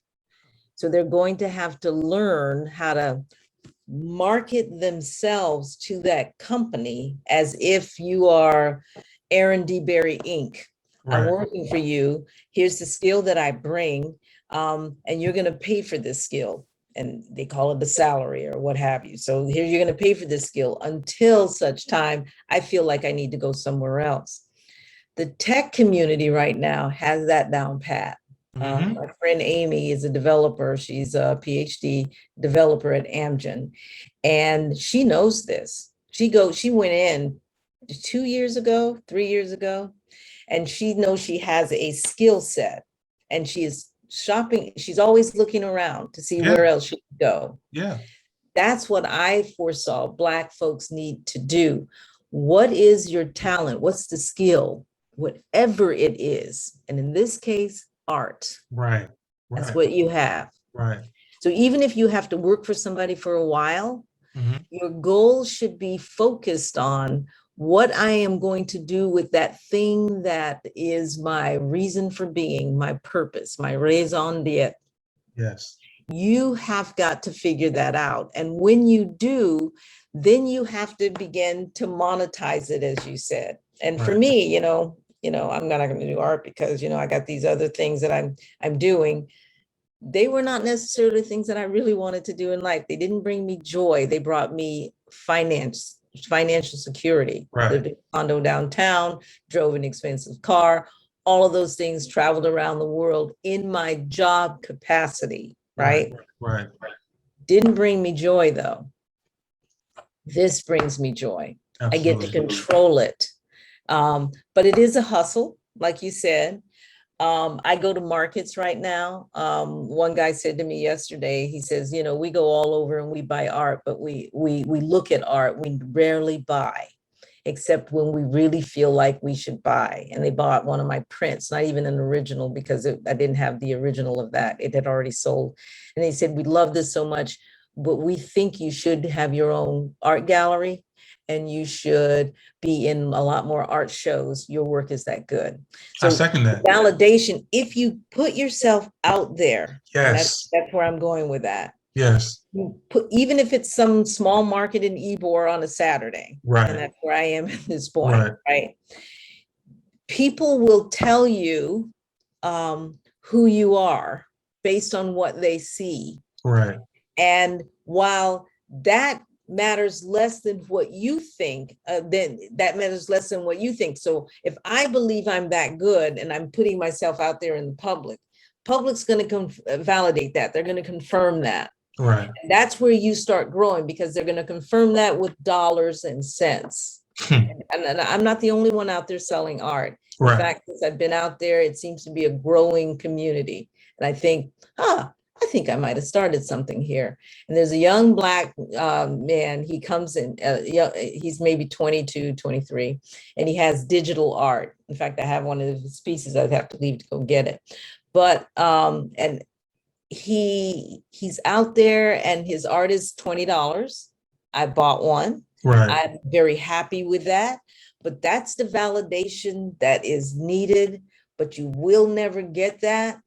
So they're going to have to learn how to market themselves to that company as if you are Aaron D. Berry Inc. I'm Right. working for you. Here's the skill that I bring, and you're going to pay for this skill. And they call it the salary or what have you. So here you're going to pay for this skill until such time I feel like I need to go somewhere else. The tech community right now has that down pat. Mm-hmm. My friend Amy is a developer. She's a PhD developer at Amgen, and she knows this. She went in 2 years ago, 3 years ago, and she knows she has a skill set, and she is shopping. She's always looking around to see Yeah. where else she can go. Yeah. That's what I foresaw Black folks need to do. What is your talent? What's the skill? Whatever it is. And in this case, art. Right. That's Right. what you have. Right. So even if you have to work for somebody for a while, Mm-hmm. your goal should be focused on what I am going to do with that thing that is my reason for being, my purpose, my raison d'etre. Yes. You have got to figure that out. And when you do, then you have to begin to monetize it, as you said. And for Right. me, I'm not going to do art because, I got these other things that I'm doing. They were not necessarily things that I really wanted to do in life. They didn't bring me joy. They brought me financial security. Right. Lived in a condo downtown, drove an expensive car, all of those things, traveled around the world in my job capacity, right? Right. Didn't bring me joy though. This brings me joy. I get to Absolutely. control it. But it is a hustle, like you said. I go to markets right now. One guy said to me yesterday, he says, we go all over and we buy art, but we look at art, we rarely buy, except when we really feel like we should buy. And they bought one of my prints, not even an original, because I didn't have the original of that. It had already sold. And they said, we love this so much, but we think you should have your own art gallery and you should be in a lot more art shows. Your work is that good. I So second that. validation, if you put yourself out there, and Yes. that's where I'm going with that. Yes. You put, even if it's some small market in Ybor on a Saturday, and Right. that's where I am at this point, Right. right? People will tell you who you are based on what they see. Right. And while that matters less than what you think, then that matters less than what you think. So if I believe I'm that good and I'm putting myself out there in the public's going to validate that. They're going to confirm that. Right. And that's where you start growing, because they're going to confirm that with dollars and cents. And I'm not the only one out there selling art. In Right. fact, since I've been out there, it seems to be a growing community. And I think, I think I might have started something here. And there's a young Black man, he comes in, he's maybe 22, 23, and he has digital art. In fact, I have one of his pieces, I'd have to leave to go get it. But, and he's out there and his art is $20. I bought one. Right. I'm very happy with that. But that's the validation that is needed. But you will never get that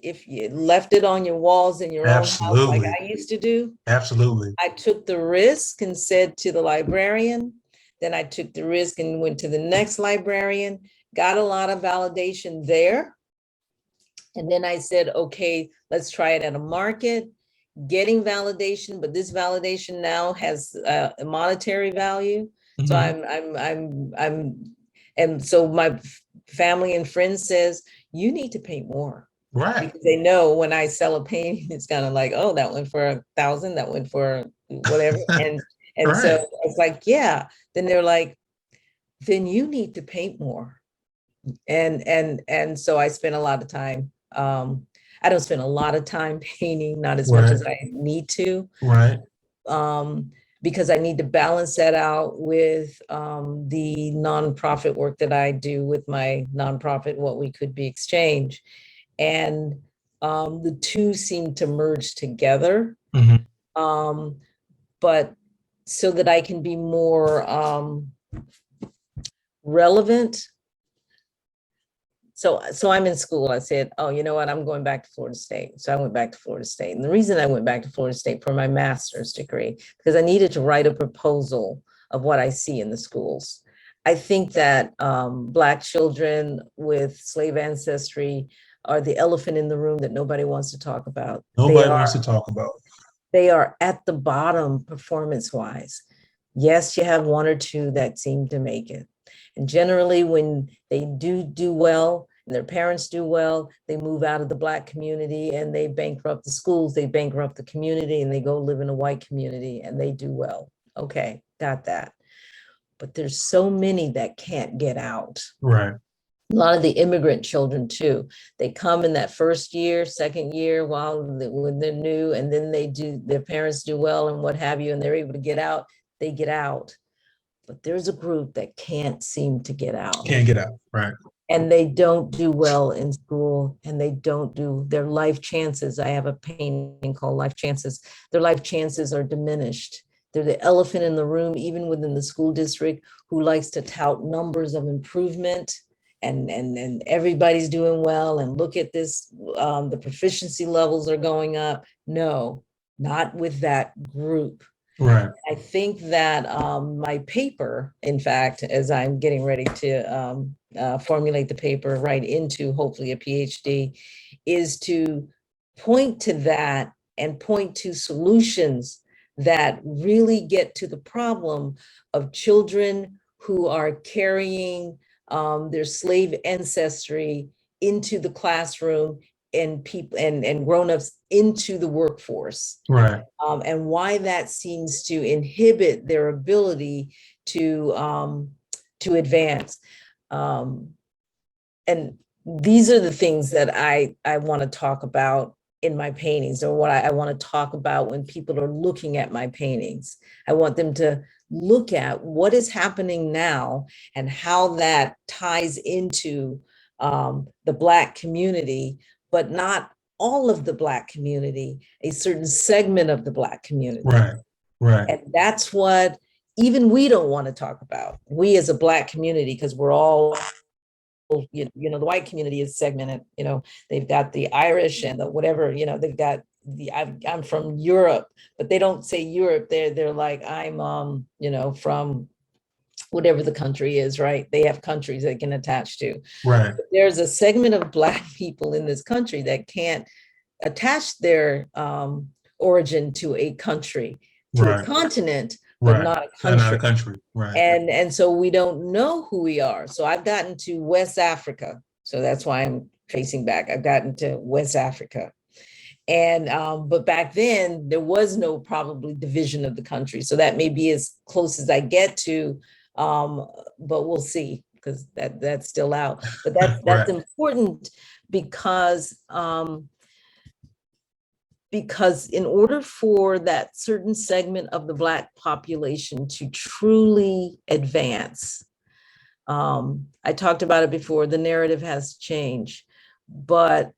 if you left it on your walls in your own house like I used to do. Absolutely. I took the risk and said to the librarian, then I took the risk and went to the next librarian, got a lot of validation there. And then I said, okay, let's try it at a market, getting validation, but this validation now has a monetary value. Mm-hmm. So and so my family and friends says, you need to paint more. Right. Because they know when I sell a painting, it's kind of like, oh, that went for 1,000, that went for whatever. And right. So it's like, yeah. Then they're like, then you need to paint more. And so I spent a lot of time. I don't spend a lot of time painting, not as much as I need to. Right. because I need to balance that out with the nonprofit work that I do with my nonprofit, What We Could Be Exchange. And the two seem to merge together. Mhm. Um, but so that I can be more relevant. So I'm in school. I said, oh, you know what? I'm going back to Florida State. So I went back to Florida State. And the reason I went back to Florida State for my master's degree, because I needed to write a proposal of what I see in the schools. I think that Black children with slave ancestry are the elephant in the room that nobody wants to talk about. Nobody wants to talk about. They are at the bottom performance wise. Yes, you have one or two that seem to make it. And generally, when they do well, and their parents do well, they move out of the Black community and they bankrupt the schools, they bankrupt the community, and they go live in a white community and they do well. Okay, got that. But there's so many that can't get out. Right. A lot of the immigrant children too, they come in that first year, second year when they're new, and then their parents do well and what have you, and they're able to get out, they get out. But there's a group that can't seem to get out. Can't get out. Right. And they don't do well in school, and they don't do their life chances. I have a painting called Life Chances. Their life chances are diminished. They're the elephant in the room, even within the school district, who likes to tout numbers of improvement and everybody's doing well. And look at this, the proficiency levels are going up. No, not with that group. Right. I think that my paper, in fact, as I'm getting ready to formulate the paper right into hopefully a PhD, is to point to that and point to solutions that really get to the problem of children who are carrying their slave ancestry into the classroom and people and grown-ups into the workforce. Right. And why that seems to inhibit their ability to advance. And these are the things that I want to talk about in my paintings, or what I want to talk about when people are looking at my paintings. I want them to look at what is happening now and how that ties into the Black community, but not all of the Black community, a certain segment of the Black community. Right. Right. And that's what even we don't want to talk about. We as a Black community, because we're all, you know, the white community is segmented. You know, they've got the Irish and the whatever. You know, they've got the I'm from Europe, but they don't say Europe. They're like I'm you know, from whatever the country is, right? They have countries they can attach to. Right. But there's a segment of Black people in this country that can't attach their origin to a country, to Right. a continent, but Right. not a country. Not a country. Right. And so we don't know who we are. So I've gotten to West Africa. So that's why I'm facing back. I've gotten to West Africa. And but back then there was no probably division of the country. So that may be as close as I get to, but we'll see, because that's still out. But that's Right. important because in order for that certain segment of the Black population to truly advance, I talked about it before, the narrative has changed, but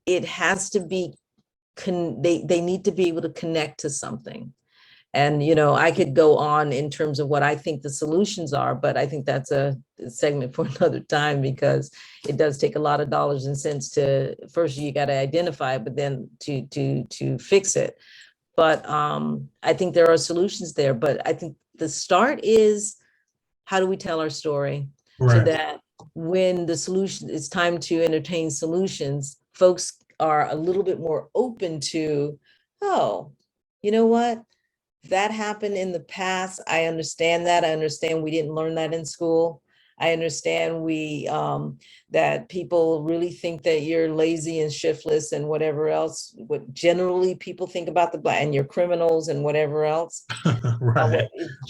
it has to be, they need to be able to connect to something. And, you know, I could go on in terms of what I think the solutions are, but I think that's a segment for another time, because it does take a lot of dollars and cents to, first you got to identify, but then to fix it. But I think there are solutions there. But I think the start is, how do we tell our story? Right. So that when the solution, it's time to entertain solutions, folks are a little bit more open to, oh, you know what? That happened in the past. I understand that. I understand we didn't learn that in school. I understand that people really think that you're lazy and shiftless and whatever else, what generally people think about the Black, and you're criminals and whatever else. Right.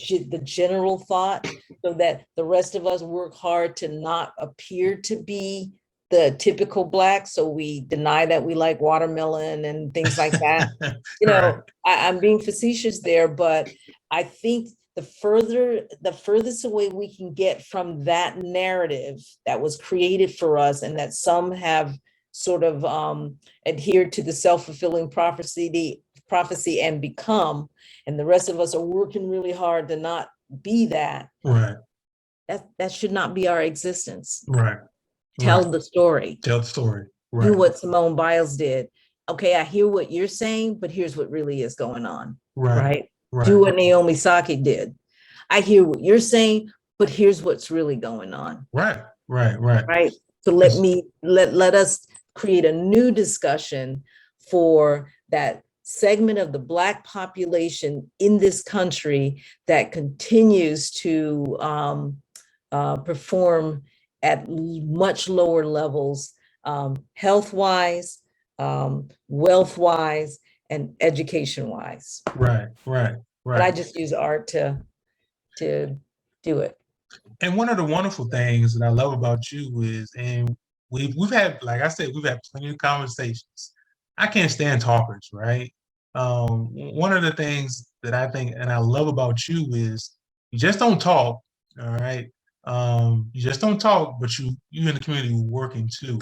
The general thought, so that the rest of us work hard to not appear to be the typical Black, so we deny that we like watermelon and things like that. Right. I'm being facetious there, but I think the furthest away we can get from that narrative that was created for us, and that some have sort of adhered to the self-fulfilling prophecy and become, and the rest of us are working really hard to not be that. Right. That should not be our existence. Right. Tell Right. the story. Tell the story. Do Right. what Simone Biles did. Okay, I hear what you're saying, but here's what really is going on. Right. Right? Do Right. what Naomi Saki did. I hear what you're saying, but here's what's really going on. Right. Right. Right. Right? So let us create a new discussion for that segment of the Black population in this country that continues to perform at much lower levels, health-wise, wealth-wise, and education-wise. Right. Right. And I Right. just use art to do it. And one of the wonderful things that I love about you is, and we've had, like I said, we've had plenty of conversations. I can't stand talkers, right? One of the things that I think and I love about you is you just don't talk, all right? You just don't talk, but you in the community working too.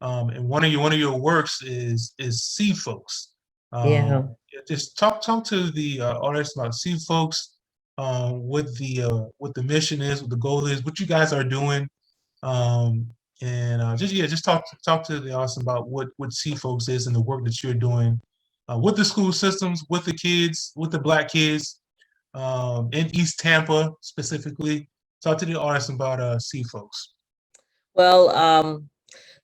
And one of your works is see folks. Yeah. Yeah, just talk to the audience about see folks, what the mission is, what the goal is, what you guys are doing, and just talk to the audience about what see folks is and the work that you're doing with the school systems, with the kids, with the Black kids in East Tampa specifically. Talk to the audience about see folks. Well,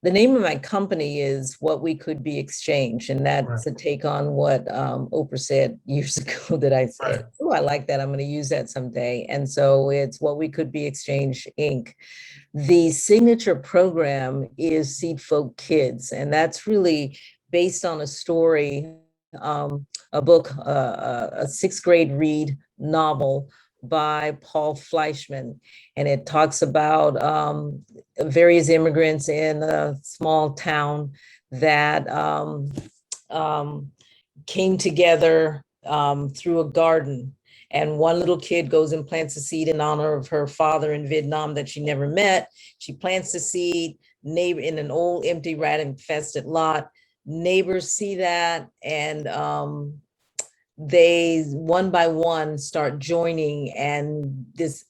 the name of my company is What We Could Be Exchange, and Right. that's a take on what Oprah said years ago that I said, Right. oh, I like that. I'm going to use that someday. And so it's What We Could Be Exchange, Inc. The signature program is Seed Folk Kids, and that's really based on a story, a book, a sixth grade read novel by Paul Fleischman. And it talks about various immigrants in a small town that came together through a garden. And one little kid goes and plants a seed in honor of her father in Vietnam that she never met. She plants the seed in an old empty rat infested lot. Neighbors see that, and they one by one start joining, and this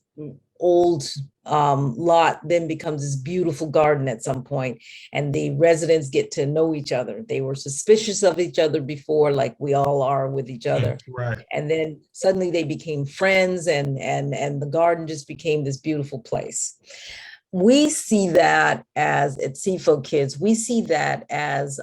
old lot then becomes this beautiful garden at some point, and the residents get to know each other. They were suspicious of each other before, like we all are with each other. Right. And then suddenly they became friends, and the garden just became this beautiful place. We see that as at CFO Kids, we see that as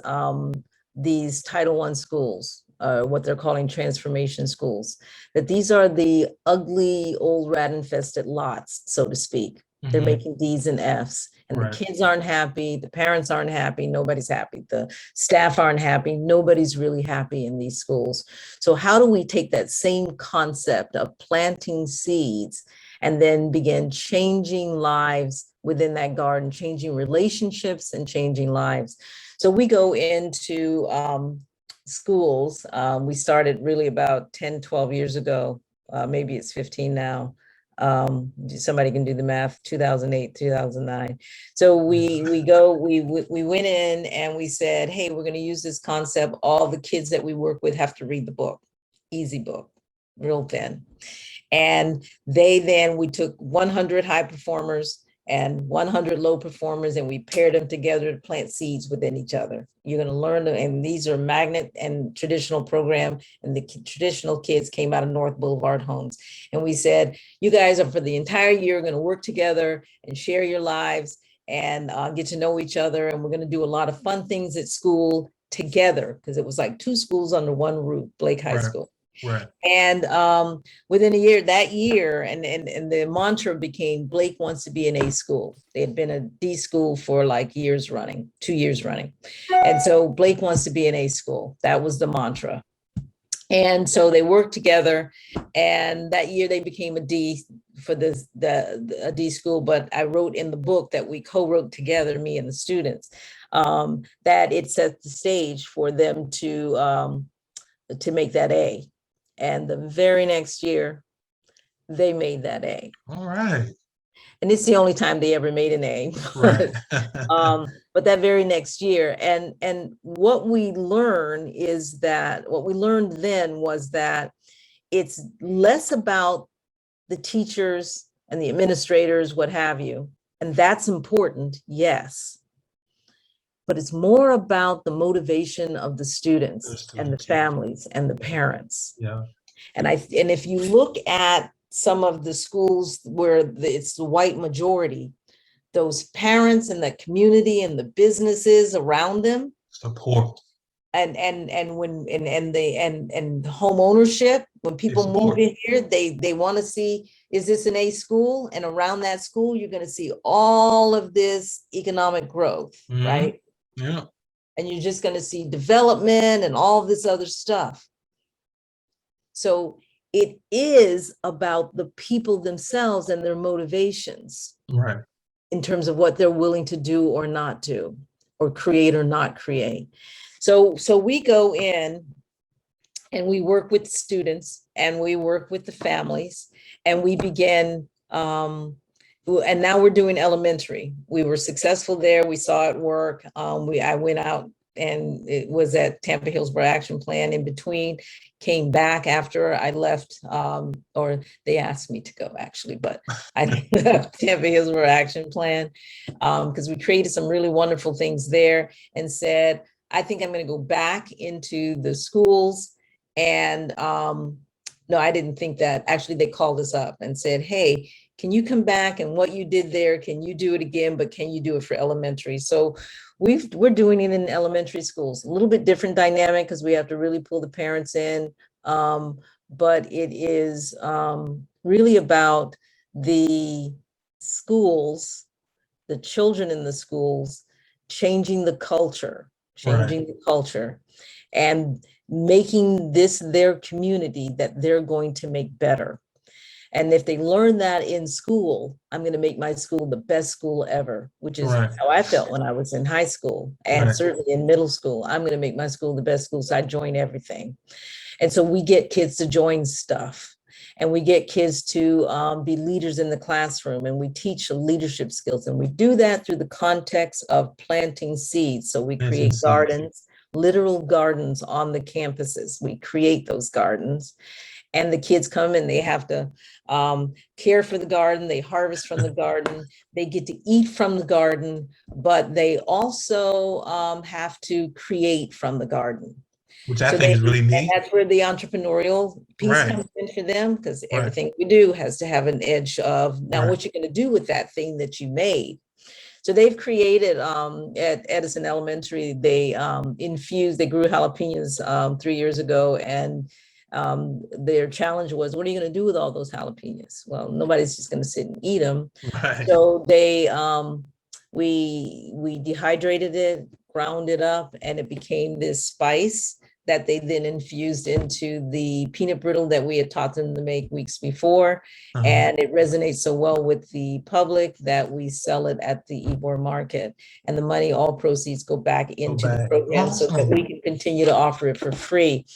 these Title I schools, what they're calling transformation schools, that these are the ugly old rat infested lots, so to speak. They're making D's and F's, and Right. the kids aren't happy, the parents aren't happy, nobody's happy, the staff aren't happy, nobody's really happy in these schools. So how do we take that same concept of planting seeds and then begin changing lives within that garden, changing relationships and changing lives? So we go into schools. We started really about 10, 12 years ago. Maybe it's 15 now. Somebody can do the math, 2008, 2009. So we went in and we said, hey, we're going to use this concept. All the kids that we work with have to read the book. Easy book, real thin. And we took 100 high performers and 100 low performers, and we paired them together to plant seeds within each other. You're going to learn, and these are magnet and traditional program, and the traditional kids came out of North Boulevard homes. And we said, you guys are for the entire year going to work together and share your lives and get to know each other. And we're going to do a lot of fun things at school together, because it was like two schools under one roof, Blake High School. Right. And within that year, and the mantra became Blake wants to be an A school. They had been a D school for like 2 years running. And so Blake wants to be an A school. That was the mantra. And so they worked together, and that year they became a D for a D school. But I wrote in the book that we co-wrote together, me and the students, that it set the stage for them to make that A. And the very next year, they made that A. All right. And it's the only time they ever made an A. Right. But that very next year, and what we learned what we learned then was that it's less about the teachers and the administrators, what have you, and that's important, yes, but it's more about the motivation of the The students and the students, yeah. families and the parents. Yeah. And if you look at some of the schools where it's the white majority, those parents and the community and the businesses around them, Support. and home ownership, when They people move support. in here, they want to see, is this an A school? And around that school, you're going to see all of this economic growth, right? Yeah. And you're just going to see development and all this other stuff. So it is about the people themselves and their motivations. Right. In terms of what they're willing to do or not do, or create or not create. So we go in and we work with students and we work with the families, and we begin, and now we're doing elementary. We were successful there. We saw it work. I went out, and it was at Tampa Hillsborough Action Plan. In between, came back after I left, or they asked me to go actually, but I left Tampa Hillsborough Action Plan because we created some really wonderful things there, and said, I think I'm going to go back into the schools. And no, I didn't think that. Actually, they called us up and said, hey, can you come back, and what you did there, can you do it again, but can you do it for elementary? So we're doing it in elementary schools, a little bit different dynamic because we have to really pull the parents in. But it is really about the schools, the children in the schools, changing the culture, and making this their community that they're going to make better. And if they learn that in school, I'm going to make my school the best school ever, which is Right. how I felt when I was in high school, and Right. certainly in middle school. I'm going to make my school the best school. So I join everything. And so we get kids to join stuff, and we get kids to be leaders in the classroom, and we teach leadership skills. And we do that through the context of planting seeds. So we Planting create seeds. gardens, literal gardens on the campuses. We create those gardens, and the kids come and they have to care for the garden. They harvest from the garden. They get to eat from the garden, but they also have to create from the garden. Which I think is really And neat. that's where the entrepreneurial piece Right. comes in for them, because Right. everything we do has to have an edge of, now Right. what you're going to do with that thing that you made. So they've created at Edison Elementary, they grew jalapenos 3 years ago, and their challenge was, what are you going to do with all those jalapenos? Well, nobody's just going to sit and eat them. Right. So we dehydrated it, ground it up, and it became this spice that they then infused into the peanut brittle that we had taught them to make weeks before. And it resonates so well with the public that we sell it at the Ybor market. And the money, all proceeds go back into the program so that we can continue to offer it for free.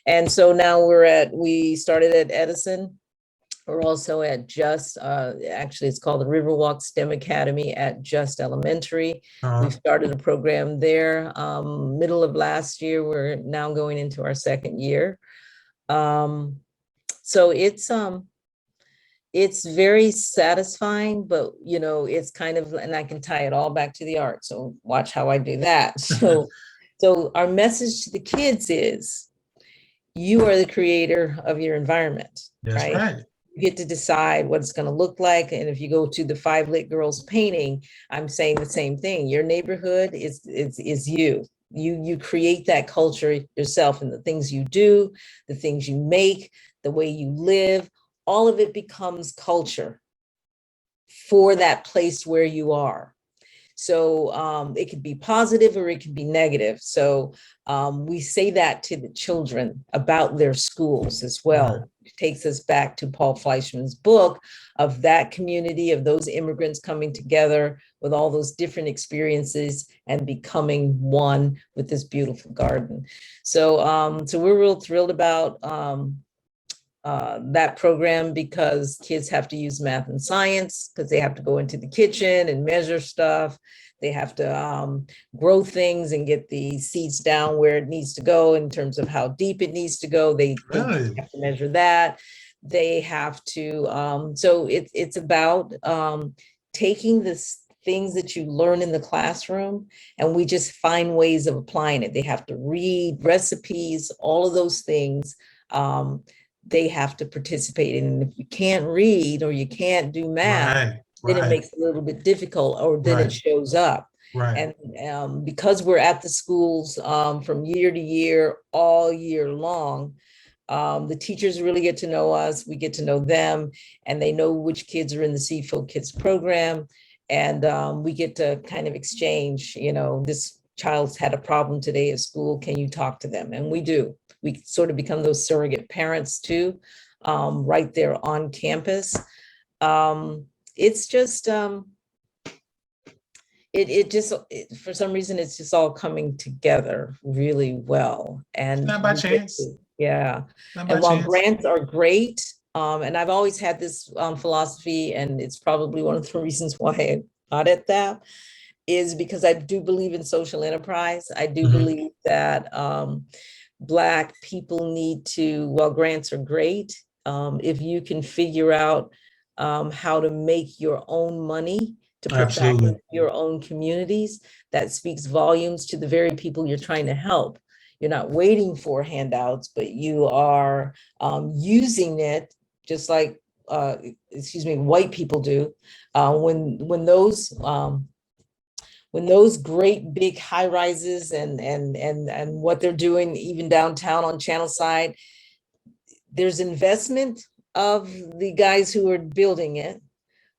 And so now we started at Edison. We're also at Just, actually it's called the Riverwalk STEM Academy at Just Elementary. We've started a program there middle of last year. We're now going into our second year. So it's very satisfying, but it's kind of, and I can tie it all back to the art. So watch how I do that. So our message to the kids is, you are the creator of your environment. That's right. You get to decide what it's going to look like. And if you go to the 5 Lit Girls painting, I'm saying the same thing. Your neighborhood is you. You create that culture yourself, and the things you do, the things you make, the way you live, all of it becomes culture for that place where you are. So it could be positive or it could be negative. So we say that to the children about their schools as Right. well. It takes us back to Paul Fleischman's book of that community, of those immigrants coming together with all those different experiences and becoming one with this beautiful garden. So we're real thrilled about that program because kids have to use math and science because they have to go into the kitchen and measure stuff. They have to grow things and get the seeds down where it needs to go in terms of how deep it needs to go. They Really? have to measure that. They have to, so it's about taking this things that you learn in the classroom and we just find ways of applying it. They have to read recipes, all of those things. They have to participate in. And if you can't read or you can't do math, Right. then it Right. makes it a little bit difficult or then it Right. shows up. Right. And because we're at the schools from year to year, all year long, the teachers really get to know us, we get to know them, and they know which kids are in the Seafield Kids program. And we get to kind of exchange, this child's had a problem today at school, can you talk to them? And we do. We sort of become those surrogate parents too, right there on campus. It's just, for some reason, it's just all coming together really well. It's And not by chance. yeah. Not by And while chance. grants are great, and I've always had this philosophy, and it's probably one of the reasons why I'm not at that, is because I do believe in social enterprise. I do Hmm. believe that Black people need to, while grants are great, if you can figure out how to make your own money to put back Absolutely. into your own communities, that speaks volumes to the very people you're trying to help. You're not waiting for handouts, but you are using it just like, white people do. When those great big high rises and what they're doing even downtown on Channel Side, there's investment of the guys who are building it,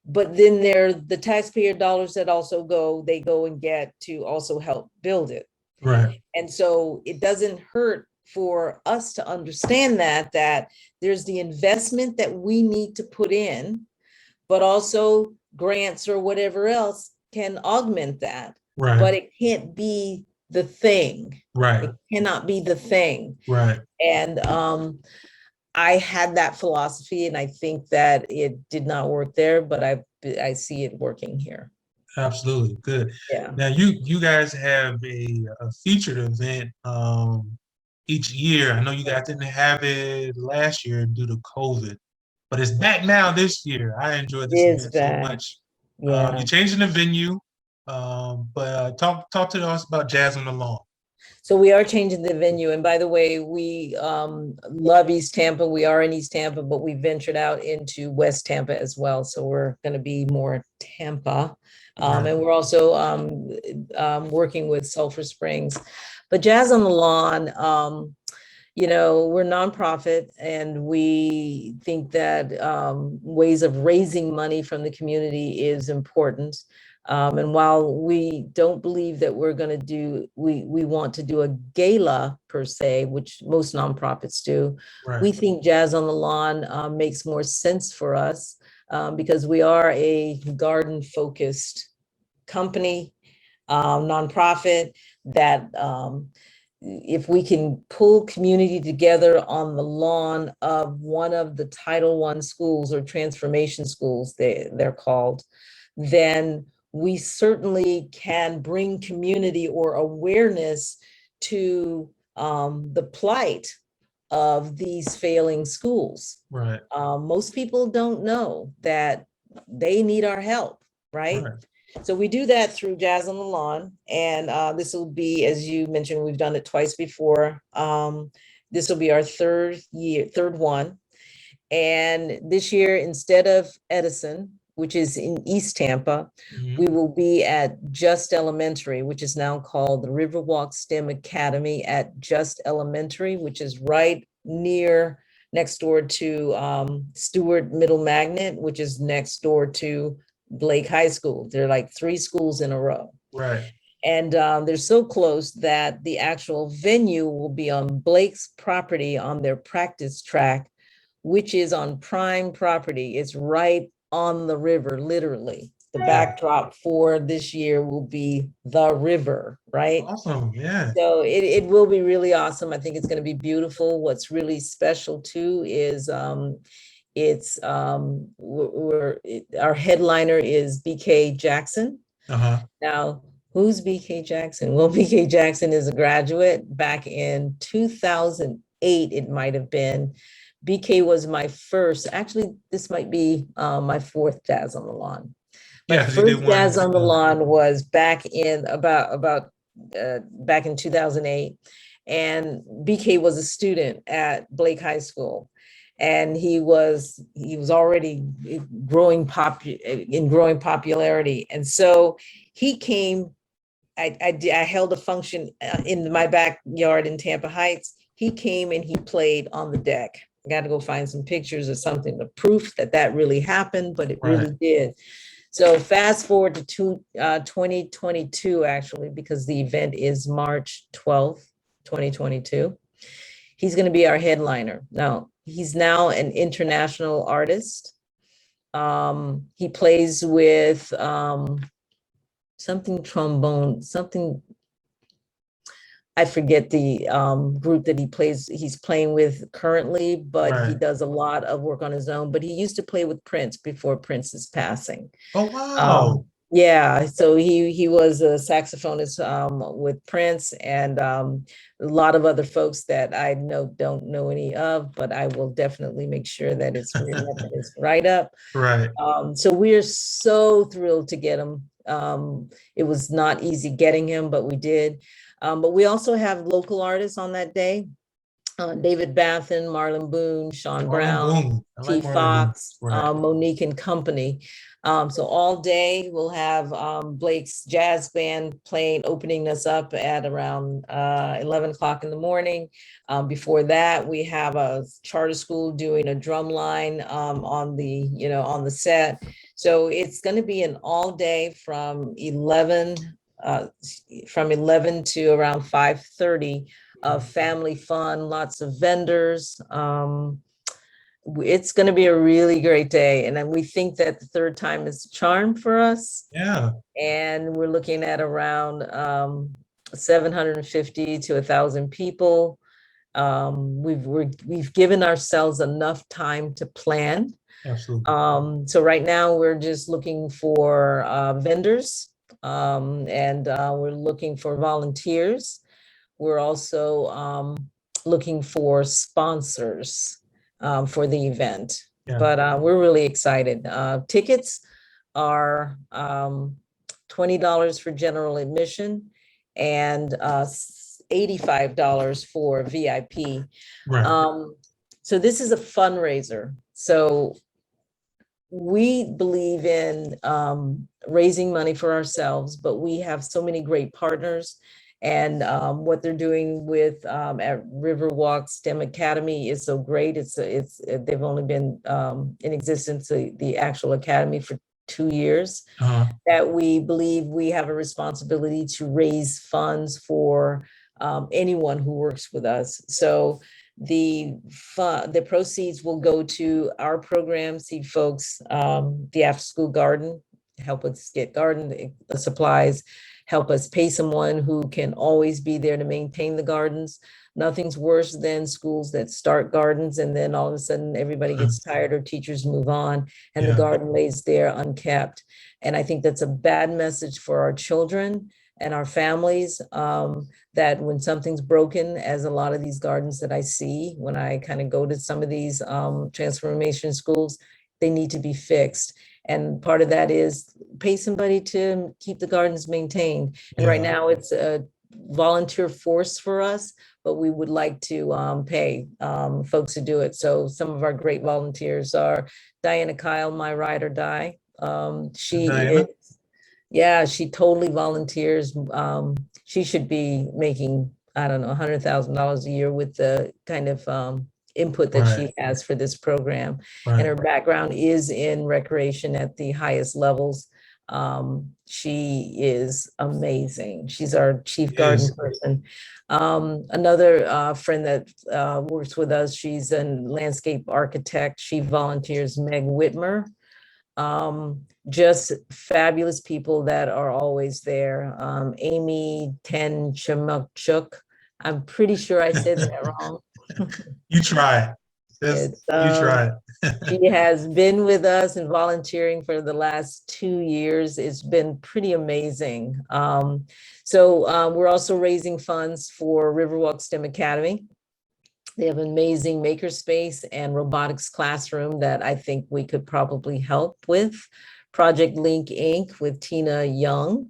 but then there the taxpayer dollars that also they go and get to also help build it. Right. And so it doesn't hurt for us to understand that there's the investment that we need to put in, but also grants or whatever else can augment that. Right. But it can't be the thing. Right. It cannot be the thing. Right. And I had that philosophy, and I think that it did not work there, but I see it working here. Absolutely. Good. Yeah. Now you guys have a featured event each year. I know you guys didn't have it last year due to COVID, but it's back now this year. I enjoyed It this is event so back. much. You're Yeah. changing the venue, but talk to us about Jazz on the Lawn. So we are changing the venue. And by the way, we love East Tampa. We are in East Tampa, but we ventured out into West Tampa as well. So we're going to be more Tampa. Right. And we're also working with Sulphur Springs. But Jazz on the Lawn, we're nonprofit, and we think that ways of raising money from the community is important. And while we don't believe that we're going to we want to do a gala per se, which most nonprofits do, Right. we think Jazz on the Lawn makes more sense for us because we are a garden focused company, nonprofit that if we can pull community together on the lawn of one of the Title I schools or transformation schools, they're called, then we certainly can bring community or awareness to the plight of these failing schools. Right. Most people don't know that they need our help, right? Right. So we do that through Jazz on the Lawn. And this will be, as you mentioned, we've done it twice before. This will be our third one. And this year, instead of Edison, which is in East Tampa, Mhm. we will be at Just Elementary, which is now called the Riverwalk STEM Academy at Just Elementary, which is right next door to Stewart Middle Magnet, which is next door to Blake High School. They're like three schools in a row. Right. And they're so close that the actual venue will be on Blake's property on their practice track, which is on prime property. It's right on the river, literally. The Yeah. backdrop for this year will be the river, right? Awesome. Yeah. So it will be really awesome. I think it's going to be beautiful. What's really special too is it's our headliner is BK Jackson. Uh-huh. Now, who's BK Jackson? Well, BK Jackson is a graduate back in 2008, it might have been. BK was my first, actually, this might be my fourth Jazz on the Lawn. My Yeah, because you did first one. Jazz on the Lawn was back in back in 2008. And BK was a student at Blake High School. And he was already growing popularity. And so he came. I held a function in my backyard in Tampa Heights. He came and he played on the deck. I got to go find some pictures or something to proof that that really happened, but it Right. really did. So fast forward to 2022, actually, because the event is March 12th, 2022. He's going to be our headliner. Now, he's now an international artist. He plays with something trombone, something, I forget the group that he's playing with currently, but he Right. does a lot of work on his own. But he used to play with Prince before Prince's passing. Oh, wow. Yeah, so he was a saxophonist with Prince and a lot of other folks that I don't know any of, but I will definitely make sure that it's written up in his write up. Right. So we're so thrilled to get him. It was not easy getting him, but we did. But we also have local artists on that day. David Bathen, Marlon Boone, Sean Marlon Brown, Boone. I T. like Marlon Boone. Fox, Right. Monique and Company. So all day we'll have Blake's jazz band playing, opening us up at around 11 o'clock in the morning. Before that, we have a charter school doing a drum line on the set. So it's going to be an all day uh, from 11 to around 5:30 of family fun, lots of vendors. It's going to be a really great day. And then we think that the third time is a charm for us. Yeah. And we're looking at around 750 to 1,000 people. We've given ourselves enough time to plan. Absolutely. So right now we're just looking for vendors and we're looking for volunteers. We're also looking for sponsors for the event, Yeah. but we're really excited. Tickets are $20 for general admission and $85 for VIP. Right. So this is a fundraiser. So we believe in raising money for ourselves, but we have so many great partners. And what they're doing with at Riverwalk STEM Academy is so great. They've only been in existence, the actual academy, for 2 years. Uh-huh. That we believe we have a responsibility to raise funds for anyone who works with us. So the proceeds will go to our program, Seed Folks, the after school garden, help us get garden supplies, help us pay someone who can always be there to maintain the gardens. Nothing's worse than schools that start gardens and then all of a sudden everybody gets tired or teachers move on and the Yeah. garden lays there unkept. And I think that's a bad message for our children and our families, that when something's broken, as a lot of these gardens that I see, when I kind of go to some of these transformation schools, they need to be fixed. And part of that is pay somebody to keep the gardens maintained. And right Yeah. now it's a volunteer force for us, but we would like to pay folks to do it. So some of our great volunteers are Diana Kyle, my ride or die. She is, Diana. yeah, she totally volunteers. She should be making, I don't know, $100,000 a year with the kind of input that Right. she has for this program. And Right. her background is in recreation at the highest levels. She is amazing. She's our chief garden Yes. person. Another friend that works with us, she's a landscape architect. She volunteers, Meg Whitmer. Just fabulous people that are always there. Amy Tenchimukchuk. I'm pretty sure I said that wrong. You try. It's You try. she has been with us and volunteering for the last 2 years. It's been pretty amazing. We're also raising funds for Riverwalk STEM Academy. They have an amazing makerspace and robotics classroom that I think we could probably help with. Project Link Inc. with Tina Young.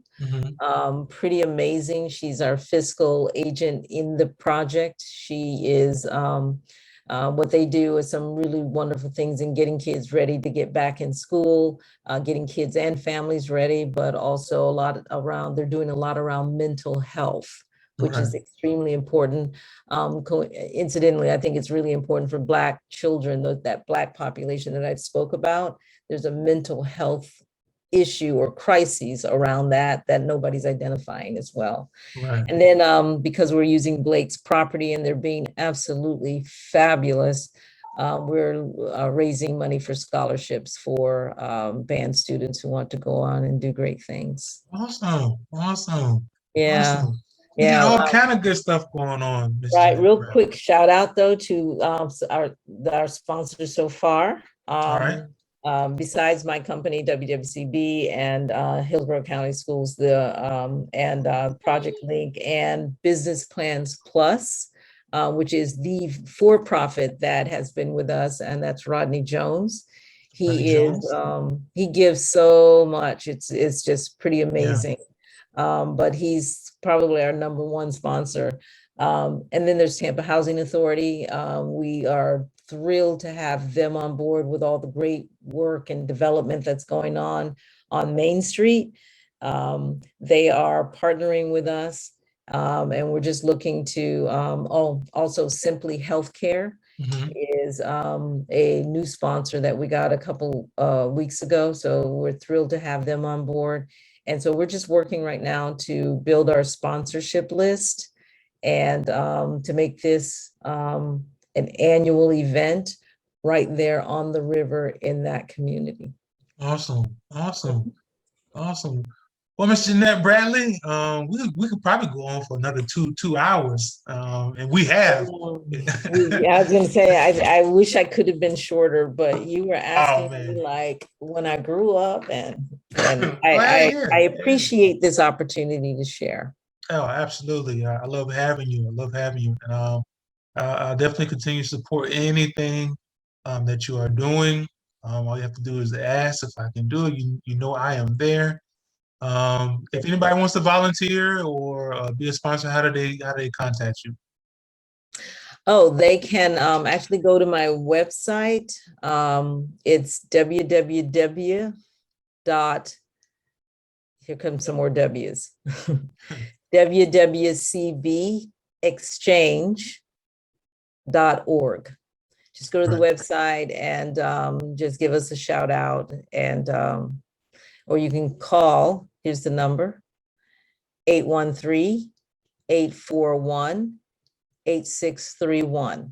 Pretty amazing. She's our fiscal agent in the project. She is what they do is some really wonderful things in getting kids ready to get back in school, getting kids and families ready, but also a lot around, they're doing a lot around mental health, which is extremely important. Incidentally, I think it's really important for Black children, that Black population that I spoke about. There's a mental health issue or crises around that nobody's identifying as well. Right. And then because we're using Blake's property and they're being absolutely fabulous, we're raising money for scholarships for band students who want to go on and do great things. Awesome. Awesome. Yeah. Awesome. You got Yeah. all kind of good stuff going on, Miss Right. Jeanette Real Bradley. quick shout out though to our sponsors so far. All right. Besides my company, WWCB and Hillsborough County Schools, Project Link and Business Plans Plus, which is the for-profit that has been with us, and that's Rodney Jones. He gives so much. It's just pretty amazing. But he's probably our number one sponsor. And then there's Tampa Housing Authority. We are thrilled to have them on board with all the great work and development that's going on Main Street. They are partnering with us, and we're just looking to, also Simply Healthcare is a new sponsor that we got a couple weeks ago. So we're thrilled to have them on board. And so we're just working right now to build our sponsorship list and to make this an annual event right there on the river in that community. Awesome. Awesome. Awesome. Well, Miss Jeanette Bradley, we could probably go on for another two hours, and we have. I was gonna say, I wish I could have been shorter, but you were asking me like when I grew up, and I appreciate this opportunity to share. Oh, absolutely. I love having you. I love having you, and I'll definitely continue to support anything that you are doing. All you have to do is ask. If I can do it, you know I am there. If anybody wants to volunteer or be a sponsor, how do they contact you? Oh, they can actually go to my website. It's www. Here comes some more W's. www.cbexchange.org. Just go to the website and just give us a shout out, and or you can call. Here's the number: 813-841-8631.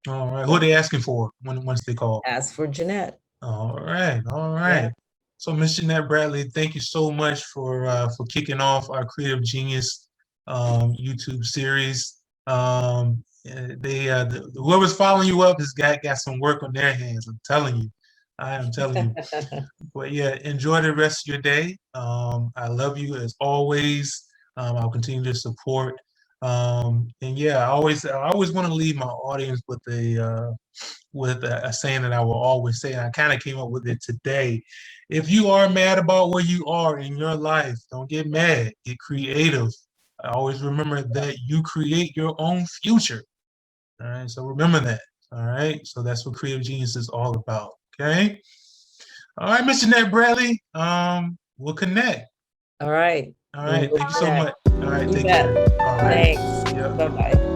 All right. Who are they asking for once they call? Ask for Jeanette. All right. All right. Yeah. So, Miss Jeanette Bradley, thank you so much for kicking off our Creative Genius YouTube series. Whoever's following you up has got some work on their hands. I'm telling you. I am telling you. But yeah, enjoy the rest of your day. I love you as always. I'll continue to support. And yeah, I always want to leave my audience with a saying that I will always say, and I kind of came up with it today. If you are mad about where you are in your life, don't get mad. Get creative. I always remember that you create your own future. All right, so remember that. All right, so that's what Creative Genius is all about. Okay. All right, Mr. Jeanette Bradley. We'll connect. All right. All right. Thank you so much. All right. Take care. All right. Thanks. Yep. Bye-bye.